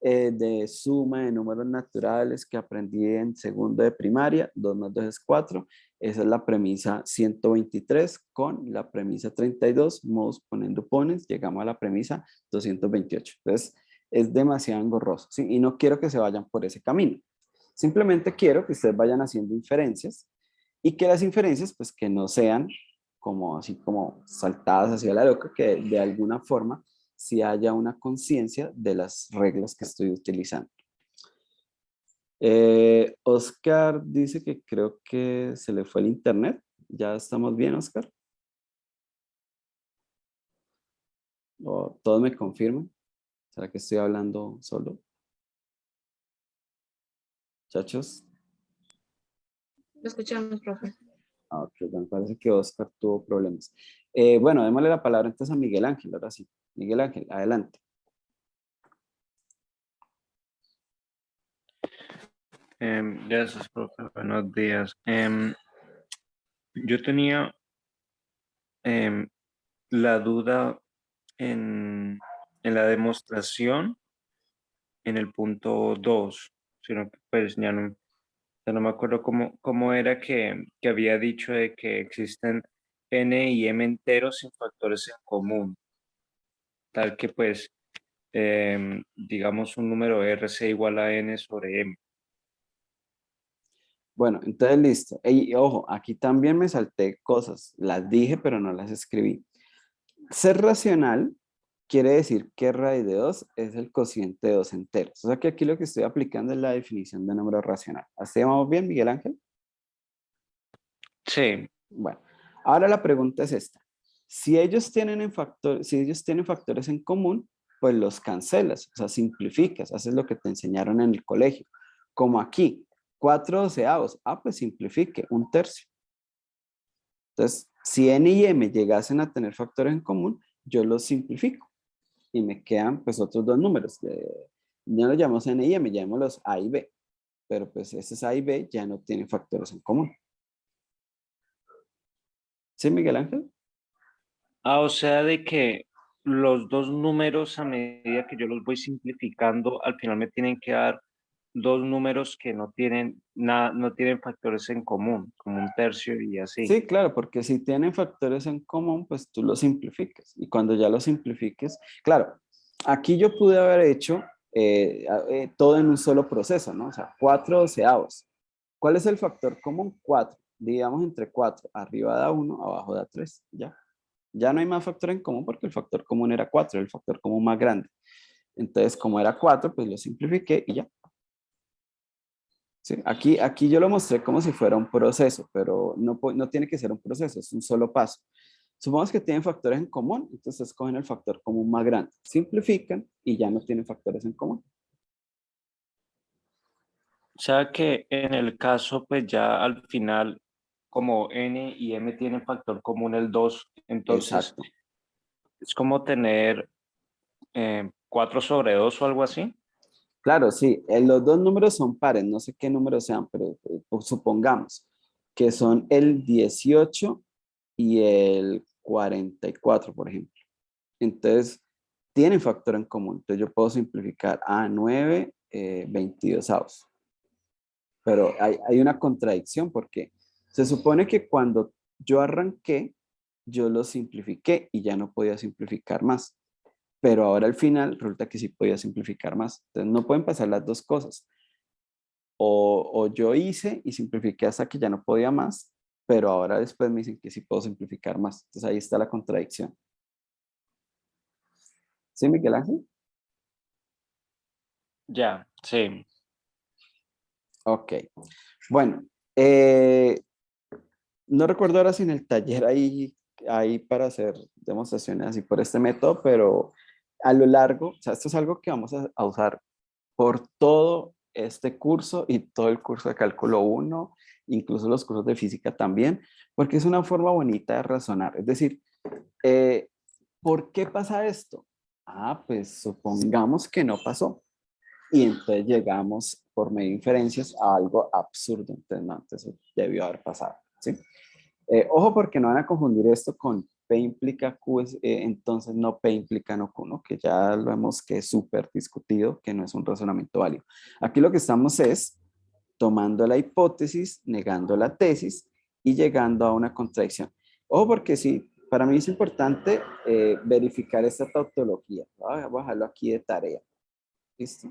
de suma de números naturales que aprendí en segundo de primaria, 2 más 2 es 4. Esa es la premisa 123 con la premisa 32, modus ponendo pones, llegamos a la premisa 228. Entonces, es demasiado engorroso, ¿sí? Y no quiero que se vayan por ese camino. Simplemente quiero que ustedes vayan haciendo inferencias y que las inferencias, pues, que no sean como así como saltadas hacia la loca, que de alguna forma sí haya una conciencia de las reglas que estoy utilizando. Oscar dice que creo que se le fue el internet. ¿Ya estamos bien, Oscar? ¿O todos me confirman? ¿Será que estoy hablando solo? Muchachos. Lo escuchamos, profe. Ok, bueno, parece que Oscar tuvo problemas. Bueno, démosle la palabra entonces a Miguel Ángel, ahora sí. Miguel Ángel, adelante. Gracias, profe. Buenos días. Yo tenía la duda en la demostración en el punto 2, sino que pues ya no me acuerdo cómo era que había dicho de que existen n y m enteros sin factores en común, tal que pues digamos un número r sea igual a n sobre m. Bueno, entonces listo. Y ojo, aquí también me salté cosas. Las dije, pero no las escribí. Ser racional quiere decir que raíz de 2 es el cociente de 2 enteros. O sea que aquí lo que estoy aplicando es la definición de número racional. ¿Así vamos bien, Miguel Ángel? Sí, Bueno, ahora la pregunta es esta. Si ellos tienen factores en común, pues los cancelas, o sea, simplificas, haces lo que te enseñaron en el colegio. Como aquí, 4/12, pues simplifique, 1/3. Entonces, si n y m llegasen a tener factores en común, yo los simplifico y me quedan pues otros dos números. Ya los llamamos n y m, llamémoslos a y b, pero pues esos a y b ya no tienen factores en común. ¿Sí, Miguel Ángel? o sea, de que los dos números a medida que yo los voy simplificando, al final me tienen que dar dos números que no tienen nada, no tienen factores en común, como un tercio y así. Sí, claro, porque si tienen factores en común, pues tú los simplificas. Y cuando ya los simplifiques, claro, aquí yo pude haber hecho todo en un solo proceso, ¿no? O sea, 4/12. ¿Cuál es el factor común? 4. Digamos entre 4. Arriba da 1, abajo da 3. Ya. Ya no hay más factor en común porque el factor común era 4, el factor común más grande. Entonces, como era 4, pues lo simplifiqué y ya. ¿Sí? Aquí yo lo mostré como si fuera un proceso, pero no tiene que ser un proceso, es un solo paso. Supongamos que tienen factores en común, entonces escogen el factor común más grande, simplifican y ya no tienen factores en común. O sea que en el caso, pues ya al final, como n y m tienen factor común el 2, entonces Exacto. es como tener 4 sobre 2 o algo así. Claro, sí, los dos números son pares, no sé qué números sean, pero pues, supongamos que son el 18 y el 44, por ejemplo. Entonces, tienen factor en común. Entonces, yo puedo simplificar a 9, 22avos. Pero hay una contradicción porque se supone que cuando yo arranqué, yo lo simplifiqué y ya no podía simplificar más. Pero ahora al final resulta que sí podía simplificar más. Entonces, no pueden pasar las dos cosas. O yo hice y simplifiqué hasta que ya no podía más, pero ahora después me dicen que sí puedo simplificar más. Entonces ahí está la contradicción. ¿Sí, Miguel Ángel? Ya, sí. Ok. Bueno, no recuerdo ahora si en el taller hay para hacer demostraciones así por este método, pero a lo largo, o sea, esto es algo que vamos a usar por todo este curso y todo el curso de cálculo 1, incluso los cursos de física también, porque es una forma bonita de razonar. Es decir, ¿por qué pasa esto? Ah, pues supongamos que no pasó. Y entonces llegamos por medio de inferencias a algo absurdo. Entonces, no, entonces debió haber pasado. ¿Sí? Ojo porque no van a confundir esto con P implica Q, entonces no P implica no Q, ¿no? Que ya lo hemos que es súper discutido, que no es un razonamiento válido. Aquí lo que estamos es tomando la hipótesis, negando la tesis y llegando a una contradicción. Ojo porque sí, para mí es importante verificar esta tautología. Voy a bajarlo aquí de tarea. ¿Listo?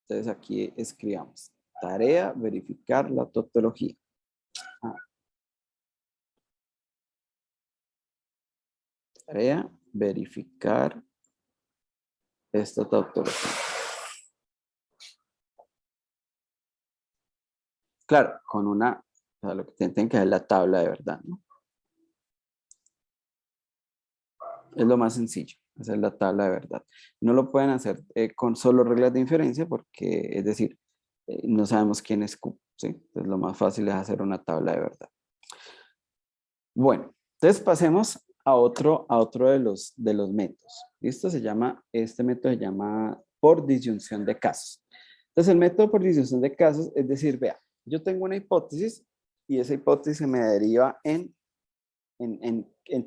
Entonces aquí escribamos tarea, verificar la tautología. Ah, tarea, verificar esta tautología. Claro, con una, o sea, lo que tienen que hacer la tabla de verdad, ¿no? Es lo más sencillo, hacer la tabla de verdad. No lo pueden hacer con solo reglas de inferencia porque, es decir, no sabemos quién es Q, ¿sí? Entonces lo más fácil es hacer una tabla de verdad. Bueno, entonces pasemos a otro de los métodos. ¿Listo? Este método se llama por disyunción de casos. Entonces el método por disyunción de casos es decir, vea, yo tengo una hipótesis y esa hipótesis se me deriva en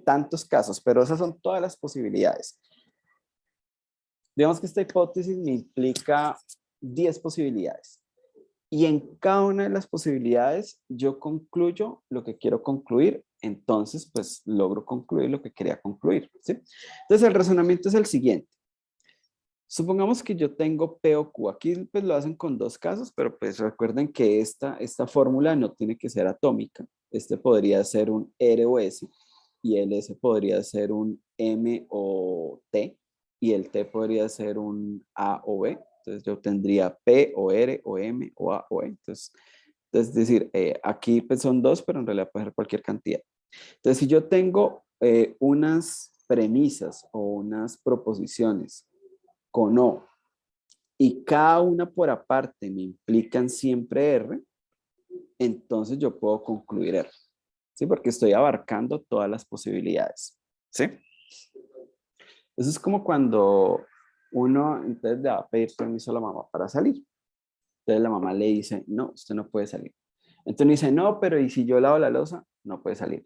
tantos casos, pero esas son todas las posibilidades. Digamos que esta hipótesis me implica 10 posibilidades. Y en cada una de las posibilidades yo concluyo lo que quiero concluir, entonces pues logro concluir lo que quería concluir, ¿sí? Entonces el razonamiento es el siguiente. Supongamos que yo tengo P o Q. Aquí pues lo hacen con dos casos, pero pues recuerden que esta fórmula no tiene que ser atómica. Este podría ser un R o S y el S podría ser un M o T y el T podría ser un A o B. Entonces yo tendría P o R o M o A o E. Entonces es decir, aquí pues son dos, pero en realidad puede ser cualquier cantidad. Entonces si yo tengo unas premisas o unas proposiciones con O y cada una por aparte me implican siempre R, entonces yo puedo concluir R. ¿Sí? Porque estoy abarcando todas las posibilidades. ¿Sí? Eso es como cuando uno entonces le va a pedir permiso a la mamá para salir. Entonces la mamá le dice, no, usted no puede salir. Entonces dice, no, pero ¿y si yo lavo la loza? No puede salir.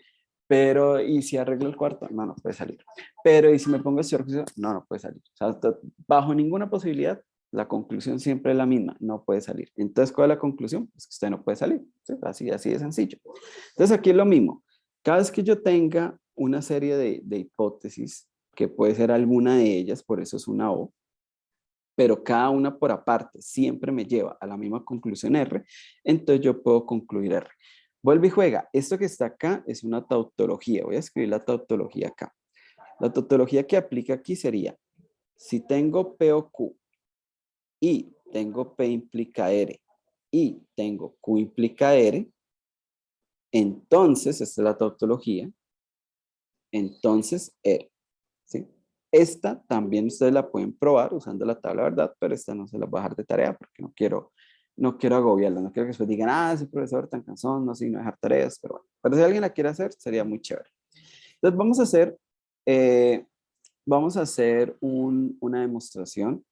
Pero ¿y si arreglo el cuarto? No, no puede salir. Pero ¿y si me pongo a estudiar juicio? No, no puede salir. O sea, bajo ninguna posibilidad, la conclusión siempre es la misma, no puede salir. Entonces, ¿cuál es la conclusión? Pues que usted no puede salir. ¿Sí? Así de sencillo. Entonces aquí es lo mismo. Cada vez que yo tenga una serie de hipótesis, que puede ser alguna de ellas, por eso es una O, pero cada una por aparte siempre me lleva a la misma conclusión R, entonces yo puedo concluir R. Vuelve y juega. Esto que está acá es una tautología. Voy a escribir la tautología acá. La tautología que aplica aquí sería, si tengo P o Q y tengo P implica R y tengo Q implica R, entonces, esta es la tautología, entonces R. ¿Sí? Esta también ustedes la pueden probar usando la tabla, ¿verdad? Pero esta no se la voy a dejar de tarea porque no quiero agobiarla, no quiero que después digan, ese profesor tan cansón, no sé, no dejar tareas, pero bueno. Pero si alguien la quiere hacer, sería muy chévere. Entonces vamos a hacer una demostración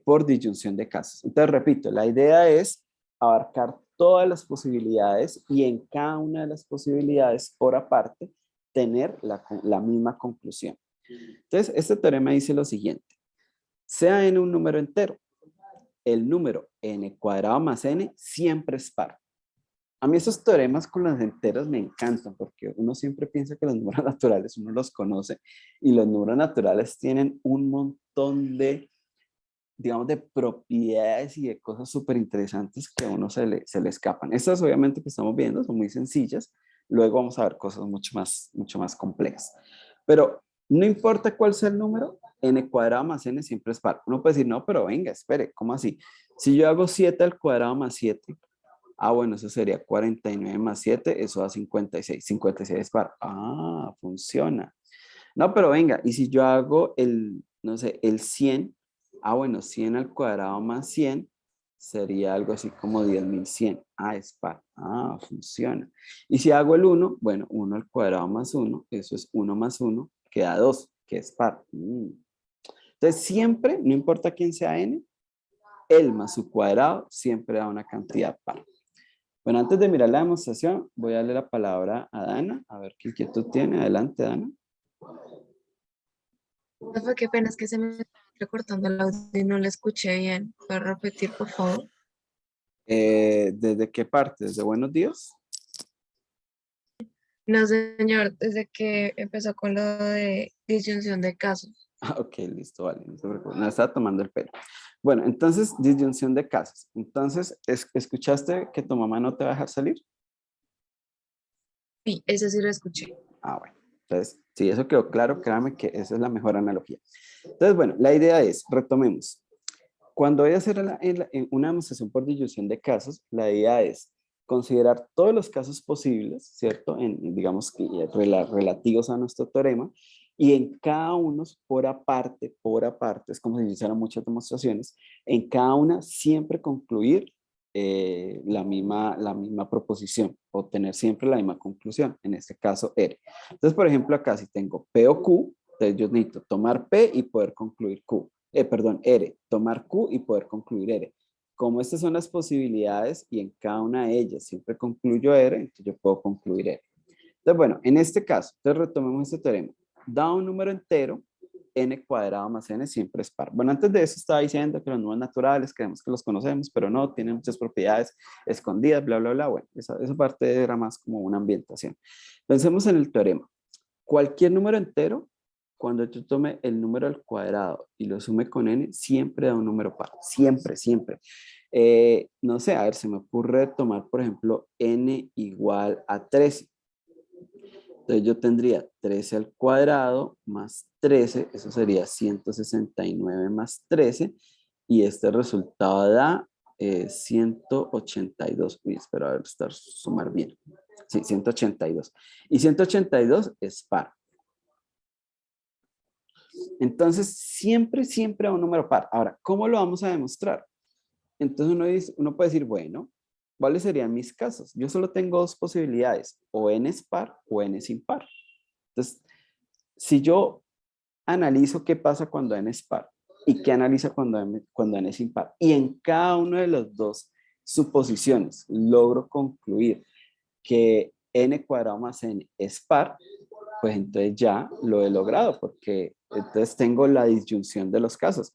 por disyunción de casos. Entonces, repito, la idea es abarcar todas las posibilidades y en cada una de las posibilidades por aparte tener la misma conclusión. Entonces, este teorema dice lo siguiente. Sea n un número entero, el número n cuadrado más n siempre es par. A mí esos teoremas con las enteras me encantan porque uno siempre piensa que los números naturales uno los conoce y los números naturales tienen un montón de digamos, de propiedades y de cosas súper interesantes que a uno se le escapan. Estas obviamente que estamos viendo son muy sencillas, luego vamos a ver cosas mucho más complejas. Pero no importa cuál sea el número, n cuadrado más n siempre es par. Uno puede decir, no, pero venga, espere, ¿cómo así? Si yo hago 7 al cuadrado más 7, bueno, eso sería 49 más 7, eso da 56. 56 es par. Funciona. No, pero venga, y si yo hago no sé, el 100, bueno, 100 al cuadrado más 100 sería algo así como 10.100. Es par. Funciona. Y si hago el 1, bueno, 1 al cuadrado más 1, eso es 1 más 1, queda 2, que es par. Entonces siempre, no importa quién sea n, el más su cuadrado siempre da una cantidad par. Bueno, antes de mirar la demostración, voy a darle la palabra a Dana, a ver qué inquietud tiene. Adelante, Dana. Profe, qué pena, es que se me está recortando el audio y no lo escuché bien. ¿Puede repetir, por favor? ¿Desde qué parte? ¿Desde Buenos Días? No, señor, desde que empezó con lo de disyunción de casos. Ok, listo, vale, no se preocupe, no estaba tomando el pelo. Bueno, entonces, disyunción de casos. Entonces, ¿escuchaste que tu mamá no te va a dejar salir? Sí, ese sí lo escuché. Bueno, entonces, si eso quedó claro, créame que esa es la mejor analogía. Entonces, bueno, la idea es, retomemos. Cuando voy a hacer una demostración por disyunción de casos, la idea es considerar todos los casos posibles, ¿cierto? Digamos que relativos a nuestro teorema, y en cada uno por aparte, es como si hicieran muchas demostraciones, en cada una siempre concluir la misma proposición, o tener siempre la misma conclusión, en este caso R. Entonces, por ejemplo, acá si tengo P o Q, entonces yo necesito tomar P y poder concluir Q. R, tomar Q y poder concluir R. Como estas son las posibilidades y en cada una de ellas siempre concluyo R, entonces yo puedo concluir R. Entonces, bueno, en este caso, entonces retomemos este teorema. Da un número entero, n cuadrado más n siempre es par. Bueno, antes de eso estaba diciendo que los números naturales creemos que los conocemos, pero no, tienen muchas propiedades escondidas, bla, bla, bla. Bueno, esa parte era más como una ambientación. Pensemos en el teorema. Cualquier número entero, cuando yo tome el número al cuadrado y lo sume con n, siempre da un número par. Siempre, siempre. No sé, a ver, se me ocurre tomar, por ejemplo, n igual a 13. Entonces yo tendría 13 al cuadrado más 13, eso sería 169 más 13, y este resultado da 182. Uy, espero a ver, sumar bien. Sí, 182. Y 182 es par. Entonces, siempre, siempre a un número par. Ahora, ¿cómo lo vamos a demostrar? Entonces uno puede decir, bueno, ¿cuáles serían mis casos? Yo solo tengo dos posibilidades, o n es par o n es impar. Entonces, si yo analizo qué pasa cuando n es par y qué analiza cuando n es impar, y en cada una de las dos suposiciones logro concluir que n cuadrado más n es par, pues entonces ya lo he logrado, porque entonces tengo la disyunción de los casos.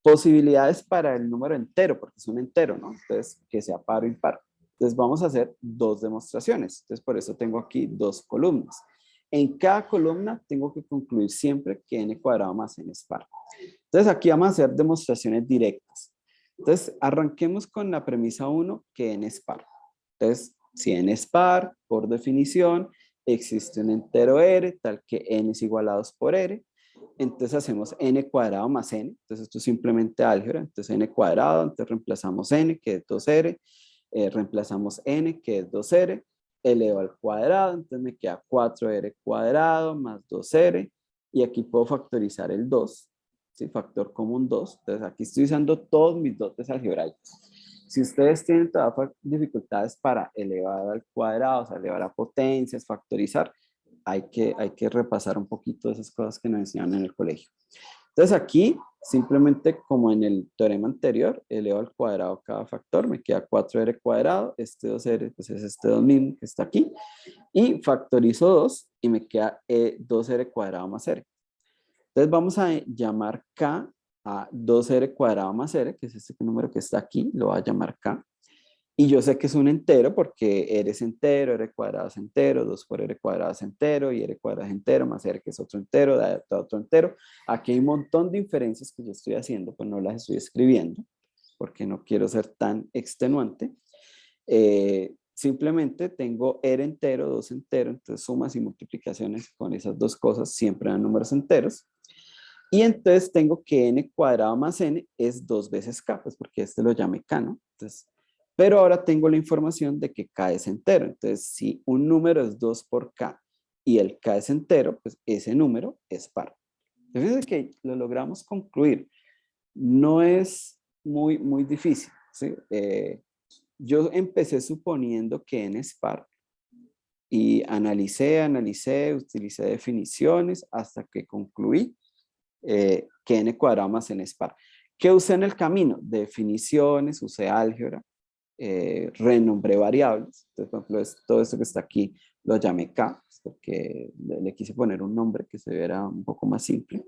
Posibilidades para el número entero, porque es un entero, ¿no? Entonces, que sea par o impar. Entonces, vamos a hacer dos demostraciones. Entonces, por eso tengo aquí dos columnas. En cada columna tengo que concluir siempre que n cuadrado más n es par. Entonces, aquí vamos a hacer demostraciones directas. Entonces, arranquemos con la premisa 1, que n es par. Entonces, si n es par, por definición, existe un entero r, tal que n es igual a 2 por r. Entonces hacemos n cuadrado más n. Entonces esto es simplemente álgebra. Entonces n cuadrado, entonces reemplazamos n, que es 2r. Reemplazamos n, que es 2r. Elevado al cuadrado, entonces me queda 4r cuadrado más 2r. Y aquí puedo factorizar el 2. ¿Sí? Factor común 2. Entonces aquí estoy usando todos mis dotes algebraicos. Si ustedes tienen todas dificultades para elevar al cuadrado, o sea, elevar a potencias, factorizar, hay que repasar un poquito de esas cosas que nos enseñan en el colegio. Entonces aquí, simplemente como en el teorema anterior, elevo al cuadrado cada factor, me queda 4r cuadrado, este 2r, pues es este 2 mismo que está aquí, y factorizo 2 y me queda 2r cuadrado más r. Entonces vamos a llamar k a 2r cuadrado más r, que es este número que está aquí, lo voy a llamar k. Y yo sé que es un entero porque r es entero, r cuadrado es entero, 2 por r cuadrado es entero, y r cuadrado es entero, más r que es otro entero, da otro entero. Aquí hay un montón de inferencias que yo estoy haciendo, pues no las estoy escribiendo, porque no quiero ser tan extenuante. Simplemente tengo r entero, 2 entero, entonces sumas y multiplicaciones con esas dos cosas siempre dan números enteros. Y entonces tengo que n cuadrado más n es 2 veces k, pues porque este lo llamé k, ¿no? Entonces, pero ahora tengo la información de que k es entero. Entonces, si un número es 2 por k y el k es entero, pues ese número es par. Fíjense que lo logramos concluir. No es muy difícil, ¿sí? Yo empecé suponiendo que n es par y analicé, utilicé definiciones hasta que concluí que n cuadrado más n es par. ¿Qué usé en el camino? Definiciones, usé álgebra, renombré variables. Entonces, por ejemplo, todo esto que está aquí lo llamé k, porque le quise poner un nombre que se viera un poco más simple.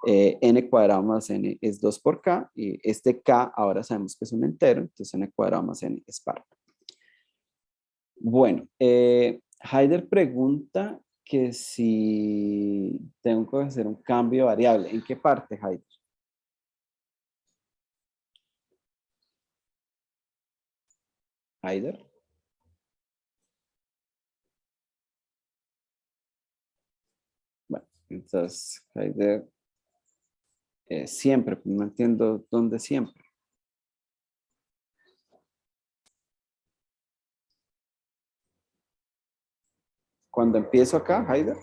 N cuadrado más n es 2 por k, y este k ahora sabemos que es un entero, entonces n cuadrado más n es par. Bueno, Haider pregunta que si tengo que hacer un cambio de variable. ¿En qué parte, Haider? Haider. Bueno, entonces, Haider, siempre, no entiendo dónde siempre. Cuando empiezo acá, Haider.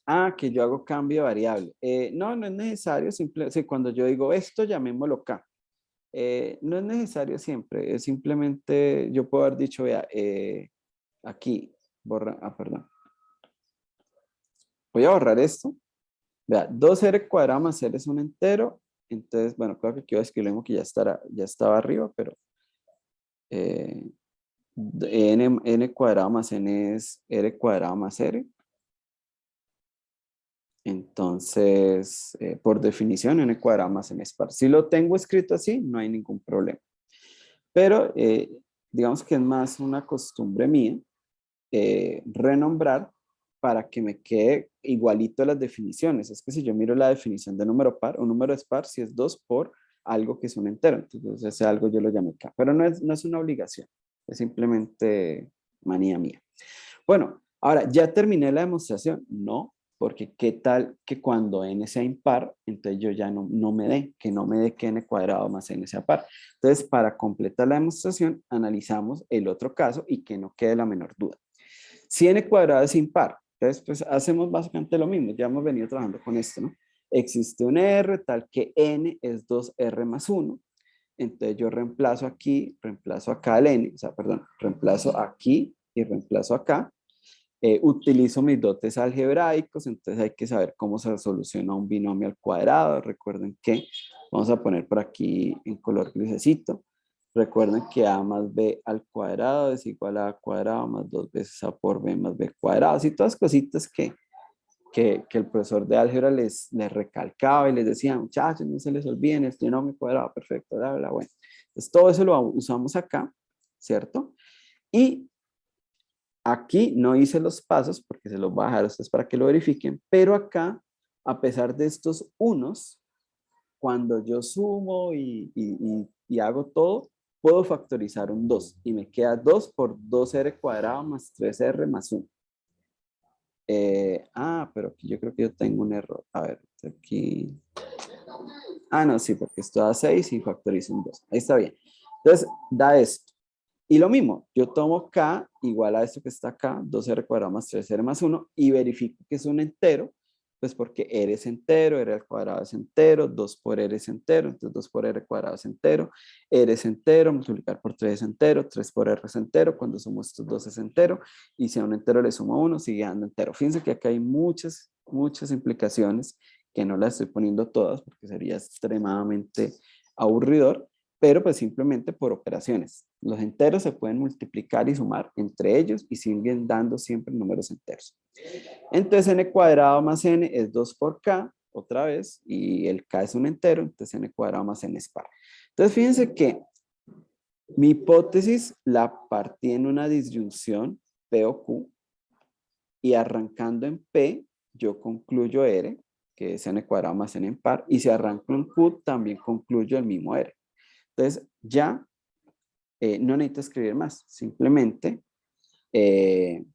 Ah, que yo hago cambio de variable. No, no es necesario. Cuando yo digo esto, llamémoslo K. No es necesario siempre. Es simplemente, yo puedo haber dicho, vea, aquí, perdón. Voy a borrar esto. Vea, 2r cuadrado más r es un entero. Entonces, bueno, creo que aquí voy a escribir que ya estaba arriba, pero n cuadrado más n es r cuadrado más r. Entonces, por definición, n cuadrado más n es par. Si lo tengo escrito así, no hay ningún problema. Pero digamos que es más una costumbre mía renombrar para que me quede igualito a las definiciones. Es que si yo miro la definición de número par, un número es par si es 2 por algo que es un entero. Entonces ese algo yo lo llamo k. Pero no es una obligación. Es simplemente manía mía. Bueno, ahora, ¿ya terminé la demostración? No, porque qué tal que cuando n sea impar, entonces yo ya no me dé, que no me dé que n cuadrado más n sea par. Entonces, para completar la demostración, analizamos el otro caso y que no quede la menor duda. Si n cuadrado es impar, entonces pues hacemos básicamente lo mismo, ya hemos venido trabajando con esto, ¿no? Existe un r tal que n es 2r más 1, entonces yo reemplazo aquí, reemplazo acá el n, o sea, perdón, reemplazo aquí y reemplazo acá. Utilizo mis dotes algebraicos, entonces hay que saber cómo se soluciona un binomio al cuadrado. Recuerden que, vamos a poner por aquí en color grisecito, recuerden que a más b al cuadrado es igual a cuadrado más 2 veces a por b más b cuadrado. Así todas cositas que el profesor de álgebra les recalcaba y les decía, muchachos, no se les olviden el binomio cuadrado, perfecto, bla, bla, bueno. Entonces todo eso lo usamos acá, ¿cierto? Y aquí no hice los pasos porque se los voy a dejar a ustedes para que lo verifiquen, pero acá, a pesar de estos unos, cuando yo sumo y hago todo, puedo factorizar un 2 y me queda 2 por 2r cuadrado más 3r más 1. Pero aquí yo creo que yo tengo un error. A ver, aquí. No, sí, porque esto da 6 y factorizo un 2. Ahí está bien. Entonces, da esto. Y lo mismo, yo tomo k igual a esto que está acá, 2r cuadrado más 3r más 1, y verifico que es un entero, pues porque r es entero, r al cuadrado es entero, 2 por r es entero, entonces 2 por r cuadrado es entero, r es entero, multiplicar por 3 es entero, 3 por r es entero, cuando sumo estos dos es entero, y si a un entero le sumo 1, sigue dando entero. Fíjense que acá hay muchas implicaciones que no las estoy poniendo todas porque sería extremadamente aburridor, pero pues simplemente por operaciones. Los enteros se pueden multiplicar y sumar entre ellos y siguen dando siempre números enteros. Entonces n cuadrado más n es 2 por k, otra vez, y el k es un entero, entonces n cuadrado más n es par. Entonces fíjense que mi hipótesis la partí en una disyunción P o Q, y arrancando en P, yo concluyo R, que es n cuadrado más n en par, y si arranco en Q, también concluyo el mismo R. Entonces ya no necesito escribir más, simplemente el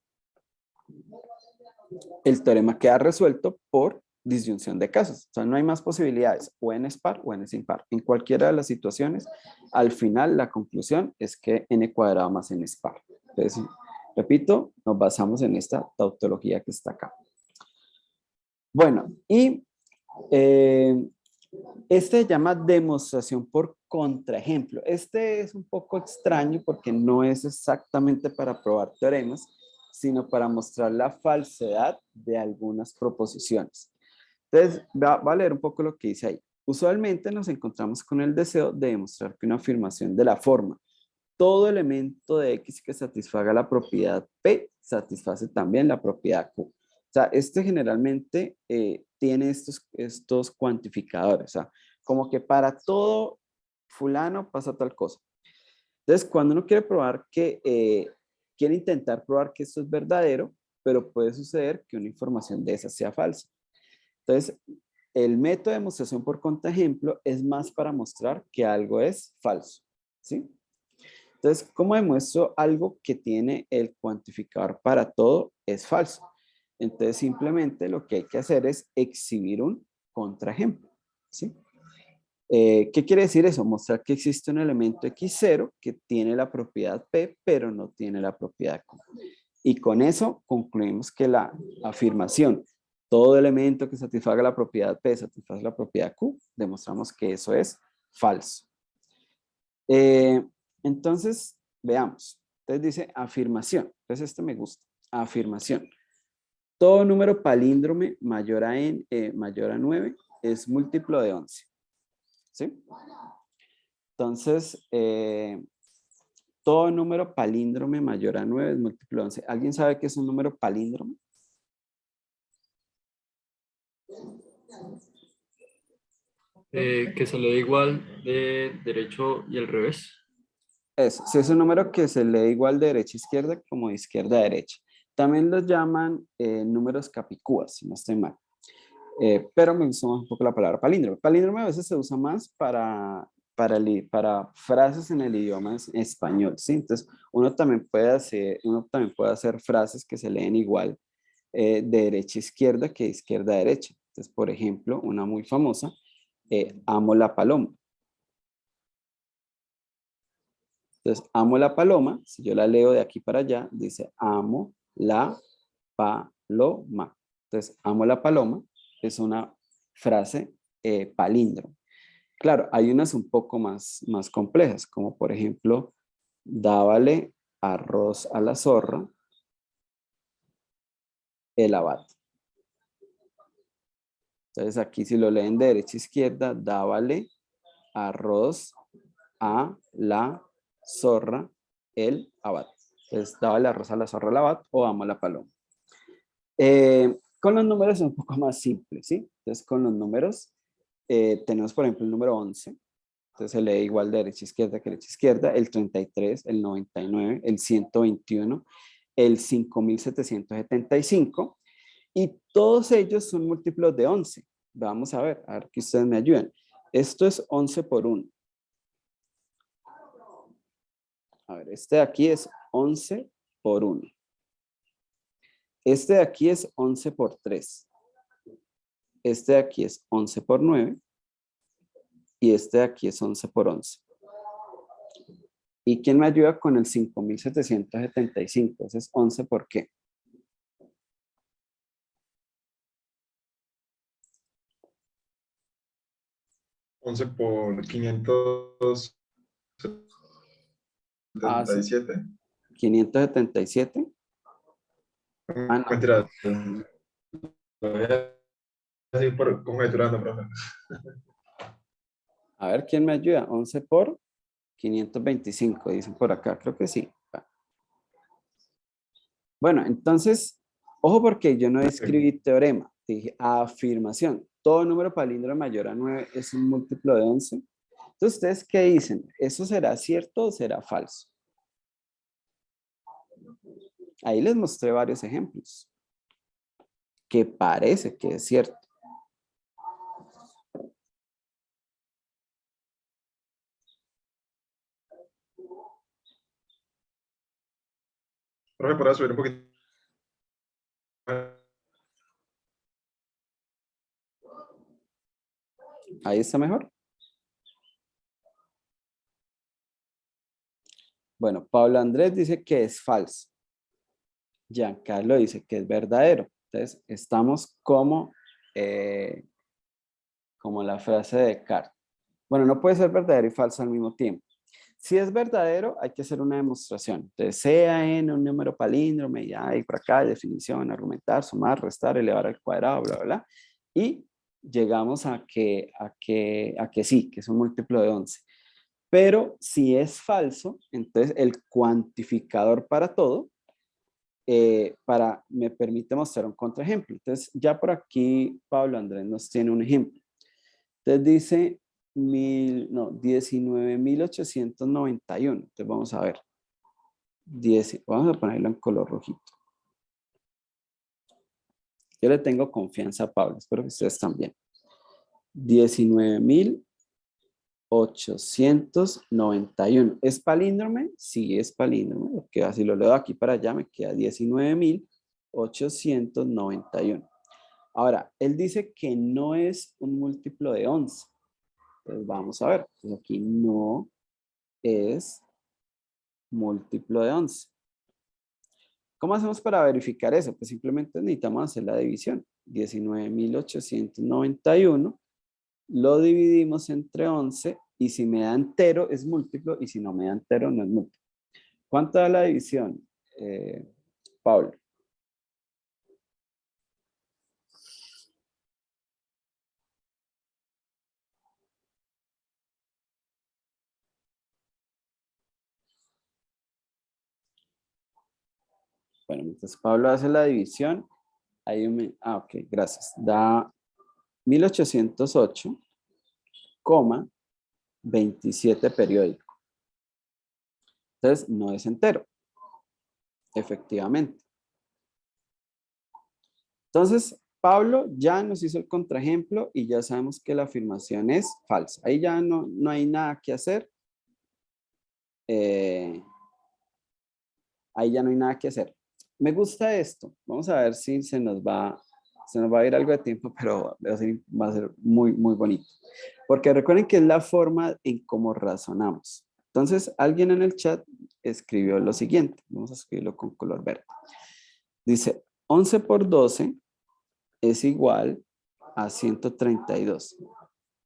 teorema queda resuelto por disyunción de casos. O sea, no hay más posibilidades, o n es par o n es impar. En cualquiera de las situaciones, al final la conclusión es que n cuadrado más n es par. Entonces, repito, nos basamos en esta tautología que está acá. Bueno, y este se llama demostración por contraejemplo. Este es un poco extraño porque no es exactamente para probar teoremas, sino para mostrar la falsedad de algunas proposiciones. Entonces, va a leer un poco lo que dice ahí. Usualmente nos encontramos con el deseo de demostrar que una afirmación de la forma todo elemento de X que satisfaga la propiedad P satisface también la propiedad Q. O sea, este generalmente tiene estos cuantificadores. O sea, como que para todo fulano pasa tal cosa. Entonces, cuando uno quiere probar que, quiere intentar probar que esto es verdadero, pero puede suceder que una información de esa sea falsa. Entonces, el método de demostración por contraejemplo es más para mostrar que algo es falso. ¿Sí? Entonces, ¿cómo demuestro algo que tiene el cuantificador para todo es falso? Entonces, simplemente lo que hay que hacer es exhibir un contraejemplo. ¿Sí? ¿Qué quiere decir eso? Mostrar que existe un elemento X0 que tiene la propiedad P, pero no tiene la propiedad Q. Y con eso concluimos que la afirmación, todo elemento que satisfaga la propiedad P satisface la propiedad Q, demostramos que eso es falso. Entonces, veamos. Entonces dice afirmación. Entonces este me gusta. Afirmación. Todo número palíndrome mayor a, mayor a 9 es múltiplo de 11. ¿Sí? Entonces, todo número palíndrome mayor a 9 es múltiplo de 11. ¿Alguien sabe qué es un número palíndrome? Que se lee igual de derecho y al revés. Eso, si es un número que se lee igual de derecha a izquierda como de izquierda a derecha. También los llaman números capicúas, si no estoy mal. Pero me gusta más un poco la palabra palíndromo. Palíndromo a veces se usa más para frases en el idioma español, ¿sí? Entonces, uno también puede hacer frases que se leen igual de derecha a izquierda que de izquierda a derecha. Entonces, por ejemplo, una muy famosa, amo la paloma. Entonces, amo la paloma, si yo la leo de aquí para allá, dice amo la paloma. Entonces, amo la paloma es una frase palíndromo. Claro, hay unas un poco más complejas, como por ejemplo, dábale arroz a la zorra, el abad. Entonces, aquí si lo leen de derecha a izquierda, dábale arroz a la zorra, el abad. Entonces, dábale arroz a la zorra, el abad, o amo a la paloma. Con los números es un poco más simple, ¿sí? Entonces, con los números tenemos, por ejemplo, el número 11. Entonces, se lee igual de derecha a izquierda que derecha a izquierda. El 33, el 99, el 121, el 5775. Y todos ellos son múltiplos de 11. Vamos a ver que ustedes me ayuden. Esto es 11 por 1. A ver, este de aquí es 11 por 1. Este de aquí es 11 por 3. Este de aquí es 11 por 9. Y este de aquí es 11 por 11. ¿Y quién me ayuda con el 5775? Ese es 11 por qué. ¿11 por 577? 577. Ah, no. Mentira. Lo voy a decir conjeturando, profe. A ver, ¿quién me ayuda? 11 por 525, dicen por acá, creo que sí. Bueno, entonces, ojo porque yo no escribí teorema, dije afirmación. Todo número palíndromo mayor a 9 es un múltiplo de 11. Entonces, ¿ustedes qué dicen? ¿Eso será cierto o será falso? Ahí les mostré varios ejemplos que parece que es cierto. Profe, ¿podrá subir un poquito? Ahí está mejor. Bueno, Pablo Andrés dice que es falso. Giancarlo dice que es verdadero. Entonces, estamos como la frase de Descartes. Bueno, no puede ser verdadero y falso al mismo tiempo. Si es verdadero, hay que hacer una demostración. Entonces, sea n un número palíndromo, y ahí por acá, definición, argumentar, sumar, restar, elevar al cuadrado, bla, bla, bla. Y llegamos a que sí, que es un múltiplo de 11. Pero si es falso, entonces el cuantificador para todo me permite mostrar un contraejemplo. Entonces, ya por aquí Pablo Andrés nos tiene un ejemplo. Entonces dice 19.891. Entonces vamos a ver. Vamos a ponerlo en color rojito. Yo le tengo confianza a Pablo, espero que ustedes también. 19.891. ¿Es palíndrome? Sí, es palíndrome. Porque así lo leo aquí para allá, me queda 19.891. Ahora, él dice que no es un múltiplo de 11. Entonces vamos a ver. Pues aquí no es múltiplo de 11. ¿Cómo hacemos para verificar eso? Pues simplemente necesitamos hacer la división. 19.891 lo dividimos entre 11 y si me da entero es múltiplo y si no me da entero no es múltiplo. ¿Cuánto da la división, Pablo? Bueno, entonces Pablo hace la división. Ahí ok, gracias. Da 1808,27 periódico. Entonces, no es entero, efectivamente. Entonces, Pablo ya nos hizo el contraejemplo y ya sabemos que la afirmación es falsa. Ahí ya no hay nada que hacer. Ahí ya no hay nada que hacer. Me gusta esto. Vamos a ver si se nos va a ir algo de tiempo, pero va a ser muy, muy bonito. Porque recuerden que es la forma en cómo razonamos. Entonces, alguien en el chat escribió lo siguiente. Vamos a escribirlo con color verde. Dice, 11 por 12 es igual a 132.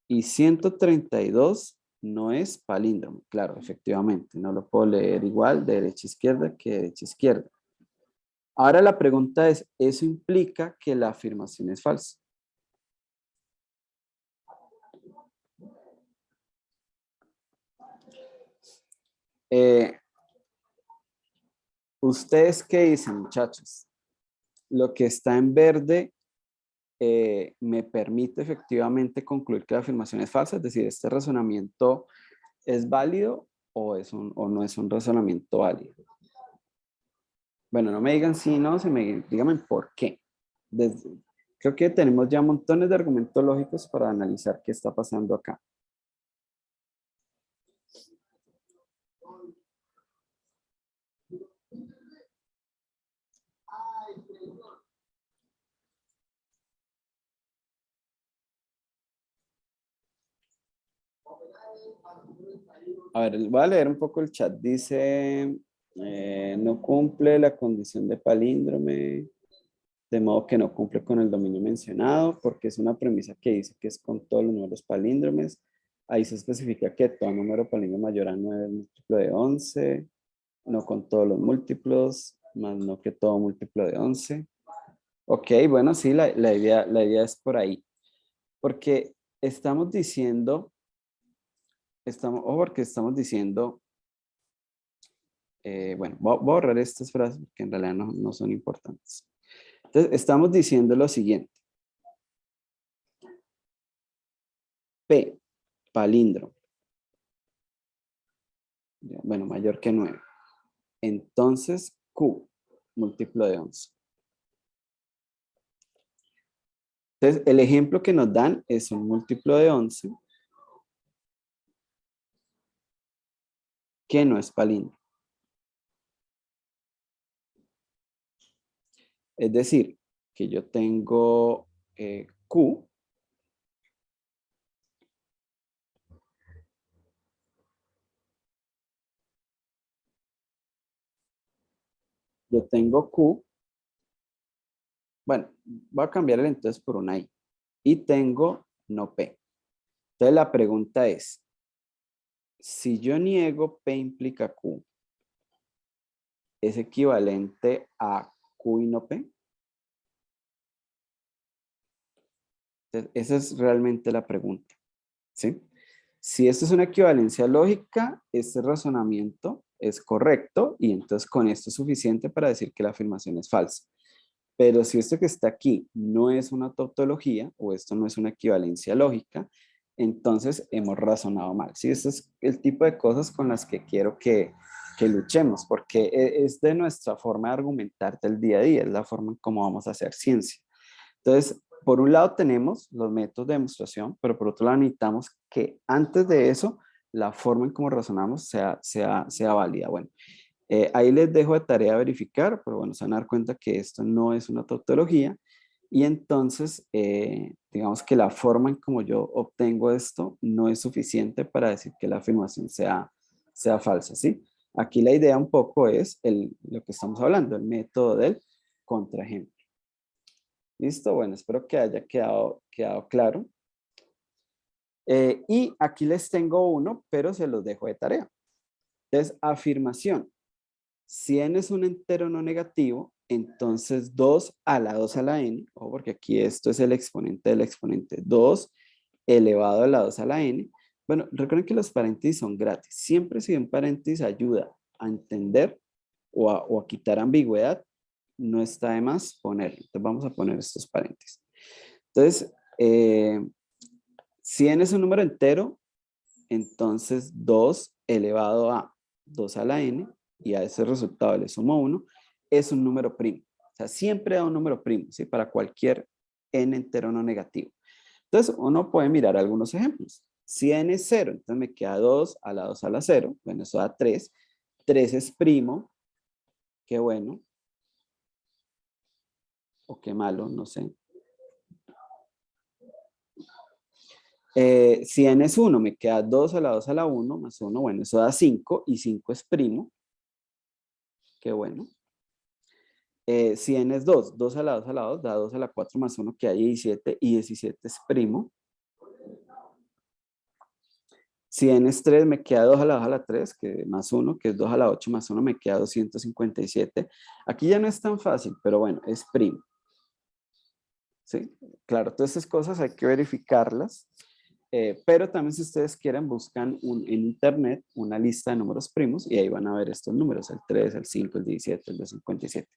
Y 132 no es palíndromo. Claro, efectivamente. No lo puedo leer igual de derecha a izquierda que de derecha a izquierda. Ahora la pregunta es, ¿eso implica que la afirmación es falsa? ¿Ustedes qué dicen, muchachos? Lo que está en verde me permite efectivamente concluir que la afirmación es falsa, es decir, ¿este razonamiento es válido o no es un razonamiento válido? Bueno, no me digan sí, no, díganme por qué. Creo que tenemos ya montones de argumentos lógicos para analizar qué está pasando acá. A ver, voy a leer un poco el chat. Dice, no cumple la condición de palíndrome, de modo que no cumple con el dominio mencionado, porque es una premisa que dice que es con todos los números palíndromes. Ahí se especifica que todo número palíndromo mayor a 9 es múltiplo de 11, no con todos los múltiplos, más no que todo múltiplo de 11. Ok, bueno, sí, la idea es por ahí. Porque estamos diciendo o porque estamos diciendo, bueno, voy a borrar estas frases porque en realidad no son importantes. Entonces, estamos diciendo lo siguiente. P, palíndromo. Bueno, mayor que 9. Entonces, Q, múltiplo de 11. Entonces, el ejemplo que nos dan es un múltiplo de 11 que no es palíndromo. Es decir, que yo tengo Q, bueno, voy a cambiar el entonces por una I, y tengo no P. Entonces la pregunta es, si yo niego P implica Q, ¿es equivalente a Q y no P? Entonces, esa es realmente la pregunta, ¿sí? Si esto es una equivalencia lógica, este razonamiento es correcto y entonces con esto es suficiente para decir que la afirmación es falsa. Pero si esto que está aquí no es una tautología o esto no es una equivalencia lógica, entonces hemos razonado mal. ¿Sí? Este es el tipo de cosas con las que quiero que luchemos, porque es de nuestra forma de argumentar del día a día, es la forma en cómo vamos a hacer ciencia. Entonces, por un lado tenemos los métodos de demostración, pero por otro lado necesitamos que antes de eso, la forma en cómo razonamos sea válida. Bueno, ahí les dejo de tarea verificar, pero bueno, se van a dar cuenta que esto no es una tautología y entonces digamos que la forma en cómo yo obtengo esto no es suficiente para decir que la afirmación sea falsa, ¿sí? Aquí la idea un poco es lo que estamos hablando, el método del contraejemplo. ¿Listo? Bueno, espero que haya quedado claro. Y aquí les tengo uno, pero se los dejo de tarea. Entonces, afirmación. Si n es un entero no negativo, entonces 2 a la 2 a la n, o porque aquí esto es el exponente del exponente, 2 elevado a la 2 a la n. Bueno, recuerden que los paréntesis son gratis. Siempre si un paréntesis ayuda a entender o a quitar ambigüedad, no está de más ponerlo. Entonces vamos a poner estos paréntesis. Entonces, si n es un número entero, entonces 2 elevado a 2 a la n, y a ese resultado le sumo 1, es un número primo. O sea, siempre da un número primo, ¿sí? Para cualquier n entero no negativo. Entonces, uno puede mirar algunos ejemplos. Si n es 0, entonces me queda 2 a la 2 a la 0. Bueno, eso da 3. 3 es primo. Qué bueno. O qué malo, no sé. Si n es 1, me queda 2 a la 2 a la 1 más 1. Bueno, eso da 5 y 5 es primo. Qué bueno. Si n es 2, 2 a la 2 a la 2 da 2 a la 4 más 1 que hay 17 y 17 es primo. Si n es 3 me queda 2 a la 2 a la 3 que más 1, que es 2 a la 8 más 1 me queda 257. Aquí ya no es tan fácil, pero bueno, es primo. ¿Sí? Claro, todas estas cosas hay que verificarlas. Pero también si ustedes quieren buscan en internet una lista de números primos y ahí van a ver estos números, el 3, el 5, el 17, el 257.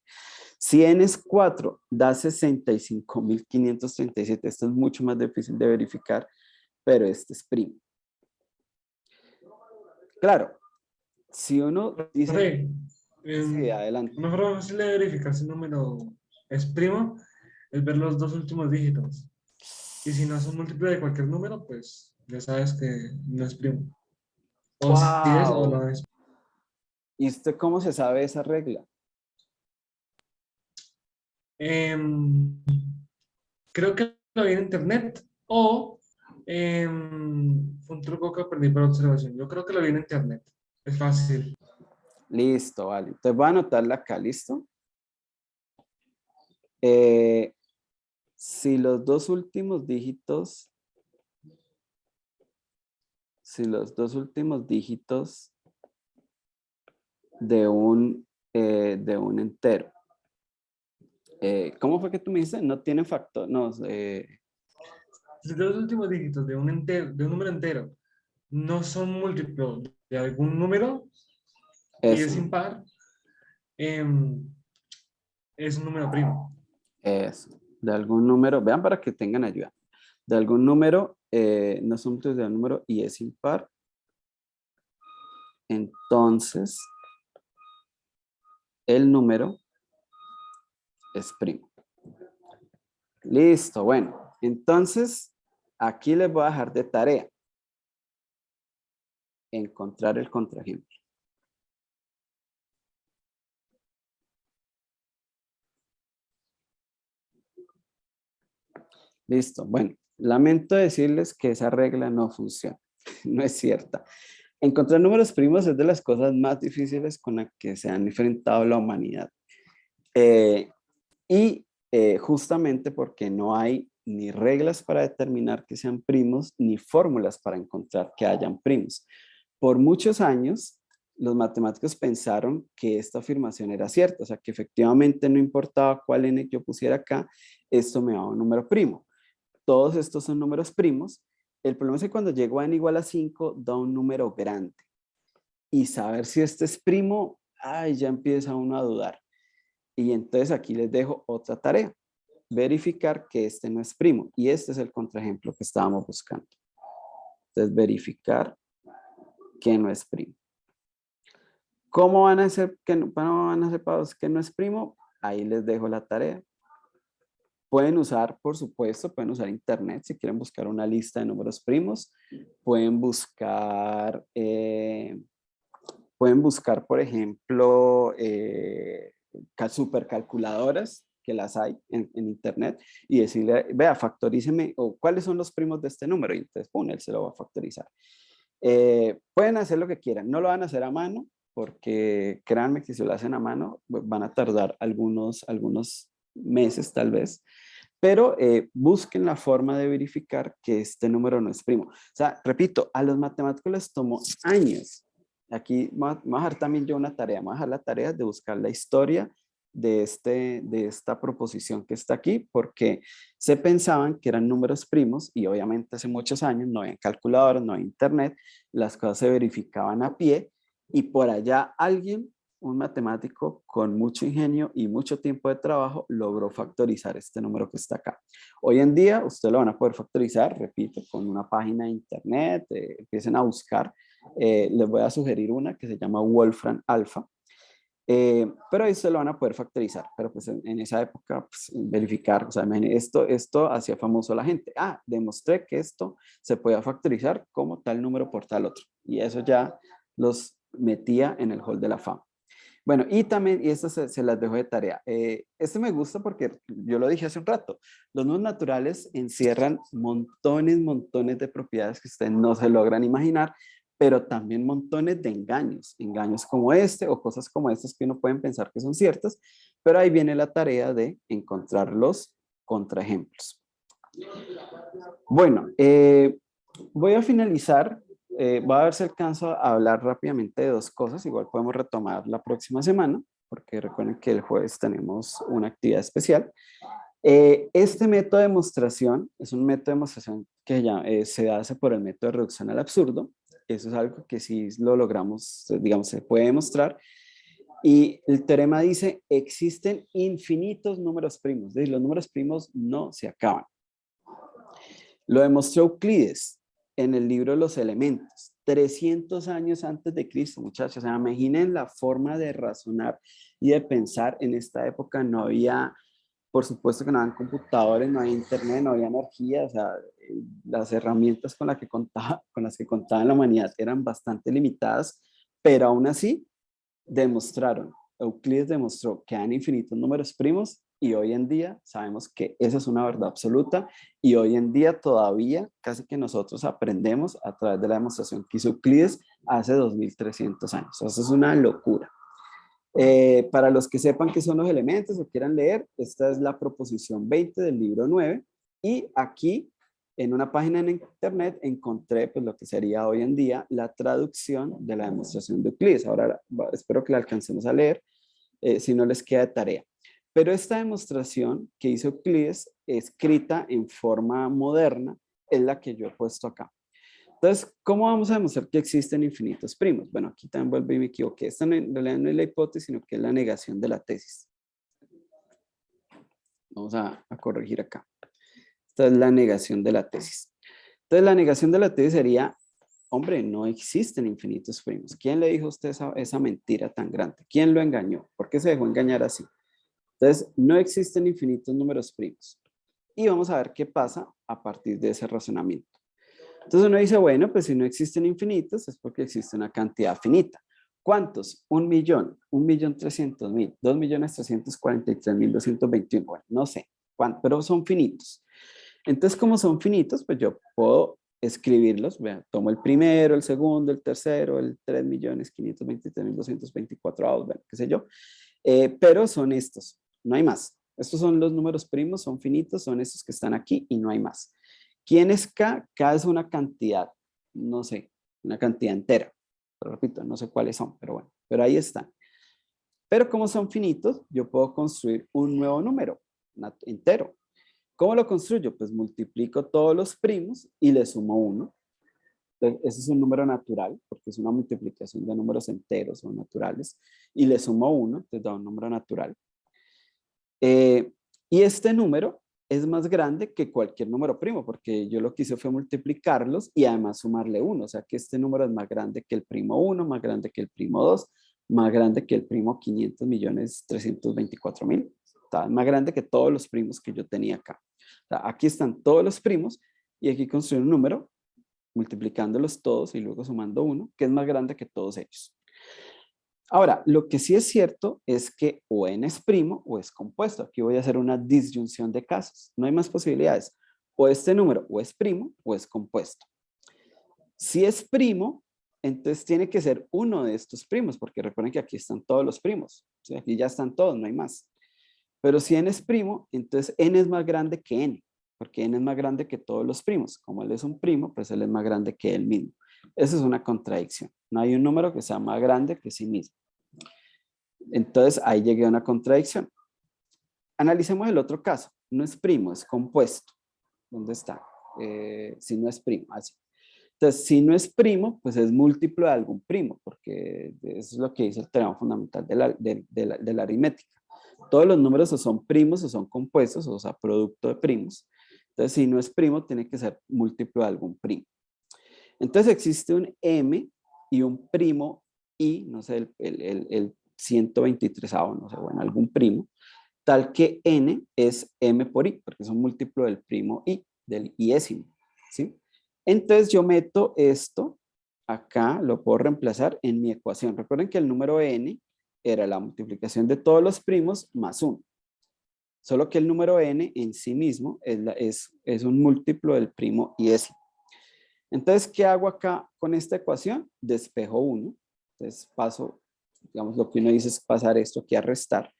Si n es 4, da 65.537. Esto es mucho más difícil de verificar, pero este es primo. Claro, si uno dice... Sí, adelante. Una forma fácil de verificar si un número es primo es ver los dos últimos dígitos. Y si no es un múltiplo de cualquier número, pues ya sabes que no es primo. O si es o ¡Wow! no es. ¿Y usted cómo se sabe esa regla? Creo que lo vi en internet o fue un truco que aprendí por observación. Yo creo que lo vi en internet. Es fácil. Listo, vale. Entonces voy a anotarla acá, ¿listo? Si los dos últimos dígitos de un entero, ¿cómo fue que tú me dices? No tiene factor, no, Si los últimos dígitos de un número entero no son múltiplos de algún número y es Eso, impar, es un número primo. eso. De algún número, vean para que tengan ayuda. De algún número, no son múltiplos de un número y es impar. Entonces, el número es primo. Listo, bueno. Entonces, aquí les voy a dejar de tarea encontrar el contraejemplo. Listo, bueno. Lamento decirles que esa regla no funciona. No es cierta. Encontrar números primos es de las cosas más difíciles con las que se han enfrentado la humanidad. Justamente porque no hay ni reglas para determinar que sean primos, ni fórmulas para encontrar que hayan primos. Por muchos años, los matemáticos pensaron que esta afirmación era cierta, o sea, que efectivamente no importaba cuál n yo pusiera acá, esto me daba un número primo. Todos estos son números primos. El problema es que cuando llego a n igual a 5, da un número grande. Y saber si este es primo, ay, ya empieza uno a dudar. Y entonces aquí les dejo otra tarea. Verificar que este no es primo. Y este es el contraejemplo que estábamos buscando. Entonces, verificar que no es primo. ¿Cómo van a hacer para que no es primo? Ahí les dejo la tarea. Pueden usar, por supuesto, pueden usar internet si quieren buscar una lista de números primos. Pueden buscar, por ejemplo, supercalculadoras, que las hay en internet, y decirle, vea, factoríceme, o cuáles son los primos de este número, y entonces, pum, él se lo va a factorizar. Pueden hacer lo que quieran, no lo van a hacer a mano, porque créanme que si lo hacen a mano, van a tardar algunos meses tal vez, pero busquen la forma de verificar que este número no es primo. O sea, repito, a los matemáticos les tomó años. Aquí voy a dejar también yo una tarea, voy a dejar la tarea de buscar la historia de esta proposición que está aquí, porque se pensaban que eran números primos y obviamente hace muchos años no había calculadoras, no había internet, las cosas se verificaban a pie y por allá alguien, un matemático con mucho ingenio y mucho tiempo de trabajo, logró factorizar este número que está acá. Hoy en día ustedes lo van a poder factorizar, repito, con una página de internet, empiecen a buscar. Les voy a sugerir una que se llama Wolfram Alpha. Pero ahí se lo van a poder factorizar, pero pues en esa época pues, verificar, o sea, esto hacía famoso a la gente. Demostré que esto se podía factorizar como tal número por tal otro. Y eso ya los metía en el hall de la fama. Bueno, y también, y esto se las dejo de tarea. Este me gusta porque yo lo dije hace un rato, los números naturales encierran montones de propiedades que ustedes no se logran imaginar, pero también montones de engaños como este o cosas como estas que uno pueden pensar que son ciertas, pero ahí viene la tarea de encontrar los contraejemplos. Bueno, voy a finalizar, voy a ver si alcanzo a hablar rápidamente de dos cosas, igual podemos retomar la próxima semana, porque recuerden que el jueves tenemos una actividad especial. Este método de demostración es un método de demostración que ya, se hace por el método de reducción al absurdo. Eso es algo que si lo logramos, digamos, se puede demostrar. Y el teorema dice, existen infinitos números primos. Es decir, los números primos no se acaban. Lo demostró Euclides en el libro Los Elementos, 300 años antes de Cristo, muchachos. O sea, imaginen la forma de razonar y de pensar. En esta época no había, por supuesto que no había computadores, no había internet, no había energía. O sea, las herramientas con las que contaba la humanidad eran bastante limitadas, pero aún así Euclides demostró que hay infinitos números primos y hoy en día sabemos que esa es una verdad absoluta y hoy en día todavía casi que nosotros aprendemos a través de la demostración que hizo Euclides hace 2300 años. Eso es una locura. Para los que sepan qué son los elementos o quieran leer, esta es la proposición 20 del libro 9 y aquí en una página en internet encontré pues, lo que sería hoy en día la traducción de la demostración de Euclides. Ahora espero que la alcancemos a leer, si no les queda de tarea. Pero esta demostración que hizo Euclides, escrita en forma moderna, es la que yo he puesto acá. Entonces, ¿cómo vamos a demostrar que existen infinitos primos? Bueno, aquí también vuelvo y me equivoqué. Esta en realidad no es la hipótesis, sino que es la negación de la tesis. Vamos a corregir acá. Esta es la negación de la tesis. Entonces, la negación de la tesis sería, hombre, no existen infinitos primos. ¿Quién le dijo a usted esa mentira tan grande? ¿Quién lo engañó? ¿Por qué se dejó engañar así? Entonces, no existen infinitos números primos. Y vamos a ver qué pasa a partir de ese razonamiento. Entonces uno dice, bueno, pues si no existen infinitos es porque existe una cantidad finita. ¿Cuántos? 1.000.000, 1.300.000, 2.343.221. Bueno, no sé cuánto, pero son finitos. Entonces, como son finitos, pues yo puedo escribirlos. Vean, tomo el primero, el segundo, el tercero, el 3.523.224, bueno, qué sé yo. Pero son estos, no hay más. Estos son los números primos, son finitos, son estos que están aquí y no hay más. ¿Quién es K? K es una cantidad, no sé, una cantidad entera. Pero repito, no sé cuáles son, pero bueno, pero ahí están. Pero como son finitos, yo puedo construir un nuevo número entero. ¿Cómo lo construyo? Pues multiplico todos los primos y le sumo 1. Ese es un número natural, porque es una multiplicación de números enteros o naturales, y le sumo 1, entonces da un número natural. Y este número es más grande que cualquier número primo, porque yo lo que hice fue multiplicarlos y además sumarle 1, o sea que este número es más grande que el primo 1, más grande que el primo 2, más grande que el primo 500.324.000, está más grande que todos los primos que yo tenía acá. O sea, aquí están todos los primos y aquí construyo un número multiplicándolos todos y luego sumando 1, que es más grande que todos ellos. Ahora, lo que sí es cierto es que o n es primo o es compuesto. Aquí voy a hacer una disyunción de casos. No hay más posibilidades. O este número o es primo o es compuesto. Si es primo, entonces tiene que ser uno de estos primos, porque recuerden que aquí están todos los primos. ¿Sí? Aquí ya están todos, no hay más. Pero si n es primo, entonces n es más grande que n, porque n es más grande que todos los primos. Como él es un primo, pues él es más grande que él mismo. Esa es una contradicción. No hay un número que sea más grande que sí mismo. Entonces ahí llegué a una contradicción. Analicemos el otro caso. No es primo, es compuesto. ¿Dónde está? Si no es primo, así. Entonces, si no es primo, pues es múltiplo de algún primo, porque eso es lo que dice el teorema fundamental de la aritmética. Todos los números o son primos o son compuestos, o sea, producto de primos. Entonces, si no es primo, tiene que ser múltiplo de algún primo. Entonces, existe un m y un primo i, no sé, el 123avo, no sé, bueno, algún primo, tal que n es m por i, porque es un múltiplo del primo i, del iésimo, ¿sí? Entonces yo meto esto acá, lo puedo reemplazar en mi ecuación. Recuerden que el número n era la multiplicación de todos los primos más 1. Solo que el número n en sí mismo es un múltiplo del primo iésimo. Entonces, ¿qué hago acá con esta ecuación? Despejo 1. Entonces paso, digamos, lo que uno dice es pasar esto aquí a restar.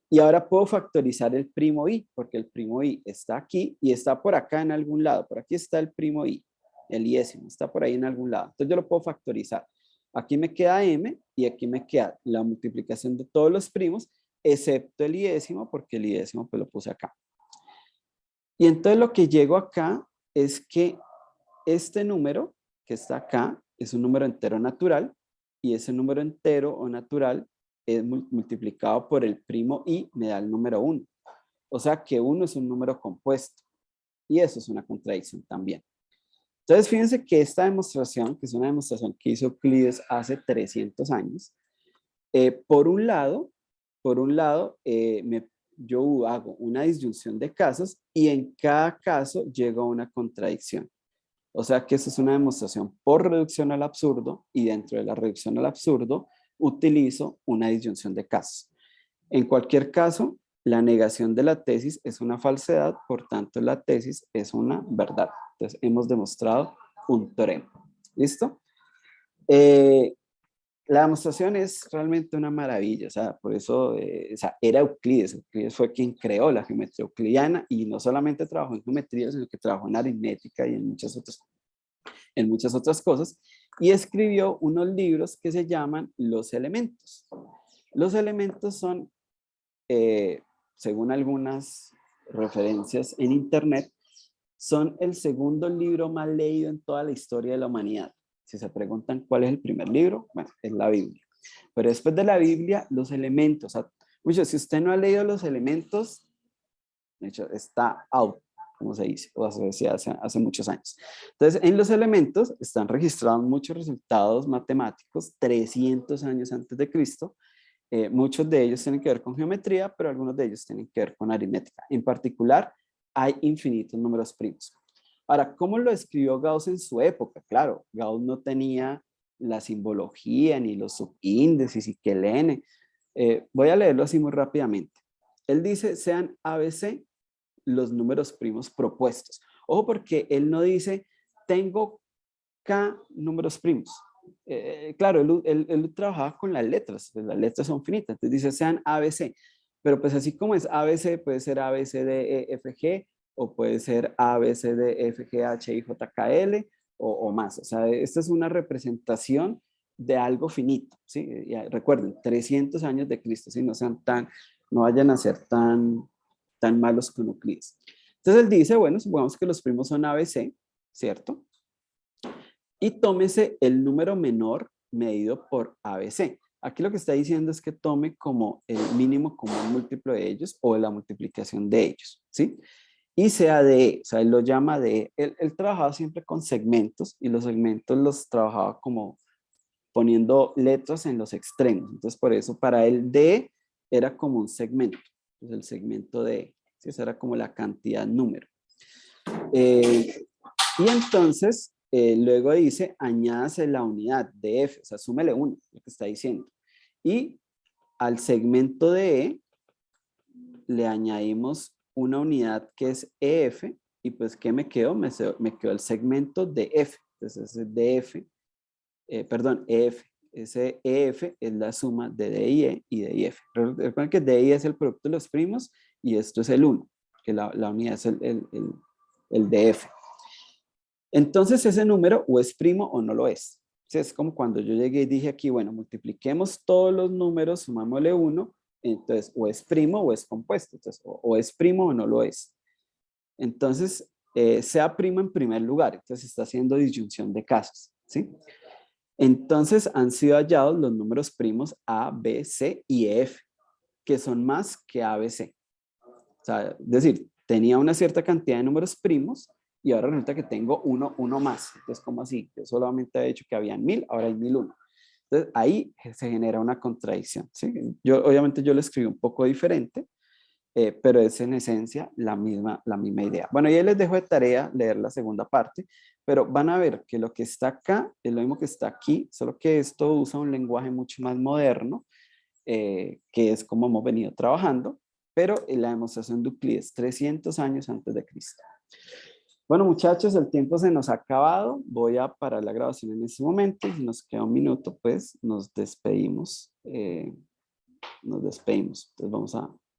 Y ahora puedo factorizar el primo i, porque el primo i está aquí y está por acá en algún lado. Por aquí está el primo i, el iésimo, está por ahí en algún lado. Entonces yo lo puedo factorizar. Aquí me queda m y aquí me queda la multiplicación de todos los primos, excepto el iésimo, porque el iésimo pues lo puse acá. Y entonces lo que llego acá es que este número que está acá es un número entero natural y ese número entero o natural es multiplicado por el primo i me da el número 1. O sea que 1 es un número compuesto y eso es una contradicción también. Entonces fíjense que esta demostración, que es una demostración que hizo Euclides hace 300 años, por un lado, yo hago una disyunción de casos y en cada caso llego a una contradicción. O sea que eso es una demostración por reducción al absurdo y dentro de la reducción al absurdo utilizo una disyunción de casos. En cualquier caso, la negación de la tesis es una falsedad, por tanto la tesis es una verdad. Entonces hemos demostrado un teorema. ¿Listo? La demostración es realmente una maravilla, o sea, por eso, o sea, era Euclides. Euclides fue quien creó la geometría euclidiana y no solamente trabajó en geometría, sino que trabajó en aritmética y en muchas otras cosas, y escribió unos libros que se llaman Los Elementos. Los elementos son, según algunas referencias en internet, son el segundo libro más leído en toda la historia de la humanidad. Si se preguntan cuál es el primer libro, bueno, es la Biblia. Pero después de la Biblia, los elementos. Oye, si usted no ha leído los elementos, de hecho, está out, como se dice, o se decía hace muchos años. Entonces, en los elementos están registrados muchos resultados matemáticos 300 años antes de Cristo. Muchos de ellos tienen que ver con geometría, pero algunos de ellos tienen que ver con aritmética. En particular, hay infinitos números primos. Ahora, ¿cómo lo escribió Gauss en su época? Claro, Gauss no tenía la simbología, ni los subíndices y que el n. Voy a leerlo así muy rápidamente. Él dice, sean ABC los números primos propuestos. Ojo, porque él no dice, tengo K números primos. Claro, él trabajaba con las letras, pues las letras son finitas, entonces dice, sean ABC. Pero pues así como es ABC, puede ser ABCDEFG, o puede ser ABCDEFGHIJKL, o más. O sea, esta es una representación de algo finito, ¿sí? Y recuerden, 300 años de Cristo, ¿sí? No vayan a ser tan malos con Euclides. Entonces él dice, bueno, supongamos que los primos son ABC, ¿cierto? Y tómese el número menor medido por ABC. Aquí lo que está diciendo es que tome como el mínimo común múltiplo de ellos o la multiplicación de ellos, ¿sí? Y sea de E, o sea, él lo llama de E. Él trabajaba siempre con segmentos y los segmentos los trabajaba como poniendo letras en los extremos. Entonces, por eso para él D era como un segmento. Entonces, el segmento de E. ¿Sí? Esa era como la cantidad número. Y entonces, luego dice, añádase la unidad de F, o sea, súmele 1, lo que está diciendo. Y al segmento de E le añadimos una unidad que es EF, y pues, ¿qué me quedó? Me quedó el segmento de F. Entonces, ese DF, EF. Ese EF es la suma de DIE y de IF. Recuerden que DI es el producto de los primos y esto es el 1, que la unidad es el DF. Entonces ese número o es primo o no lo es. ¿Sí? Es como cuando yo llegué y dije aquí, bueno, multipliquemos todos los números, sumámosle 1, entonces o es primo o es compuesto. Entonces o es primo o no lo es. Entonces sea primo en primer lugar. Entonces está haciendo disyunción de casos. ¿Sí? Entonces han sido hallados los números primos A, B, C y F, que son más que A, B, C. O sea, es decir, tenía una cierta cantidad de números primos y ahora resulta que tengo uno más. Entonces, ¿cómo así? Yo solamente he dicho que había 1000, ahora hay 1001. Entonces, ahí se genera una contradicción. ¿Sí? Obviamente yo lo escribí un poco diferente, pero es en esencia la misma idea. Bueno, y ahí les dejo de tarea leer la segunda parte, pero van a ver que lo que está acá es lo mismo que está aquí, solo que esto usa un lenguaje mucho más moderno, que es como hemos venido trabajando, pero en la demostración de Euclides, 300 años antes de Cristo. Bueno, muchachos, el tiempo se nos ha acabado. Voy a parar la grabación en este momento. Si nos queda un minuto, pues nos despedimos. Entonces vamos a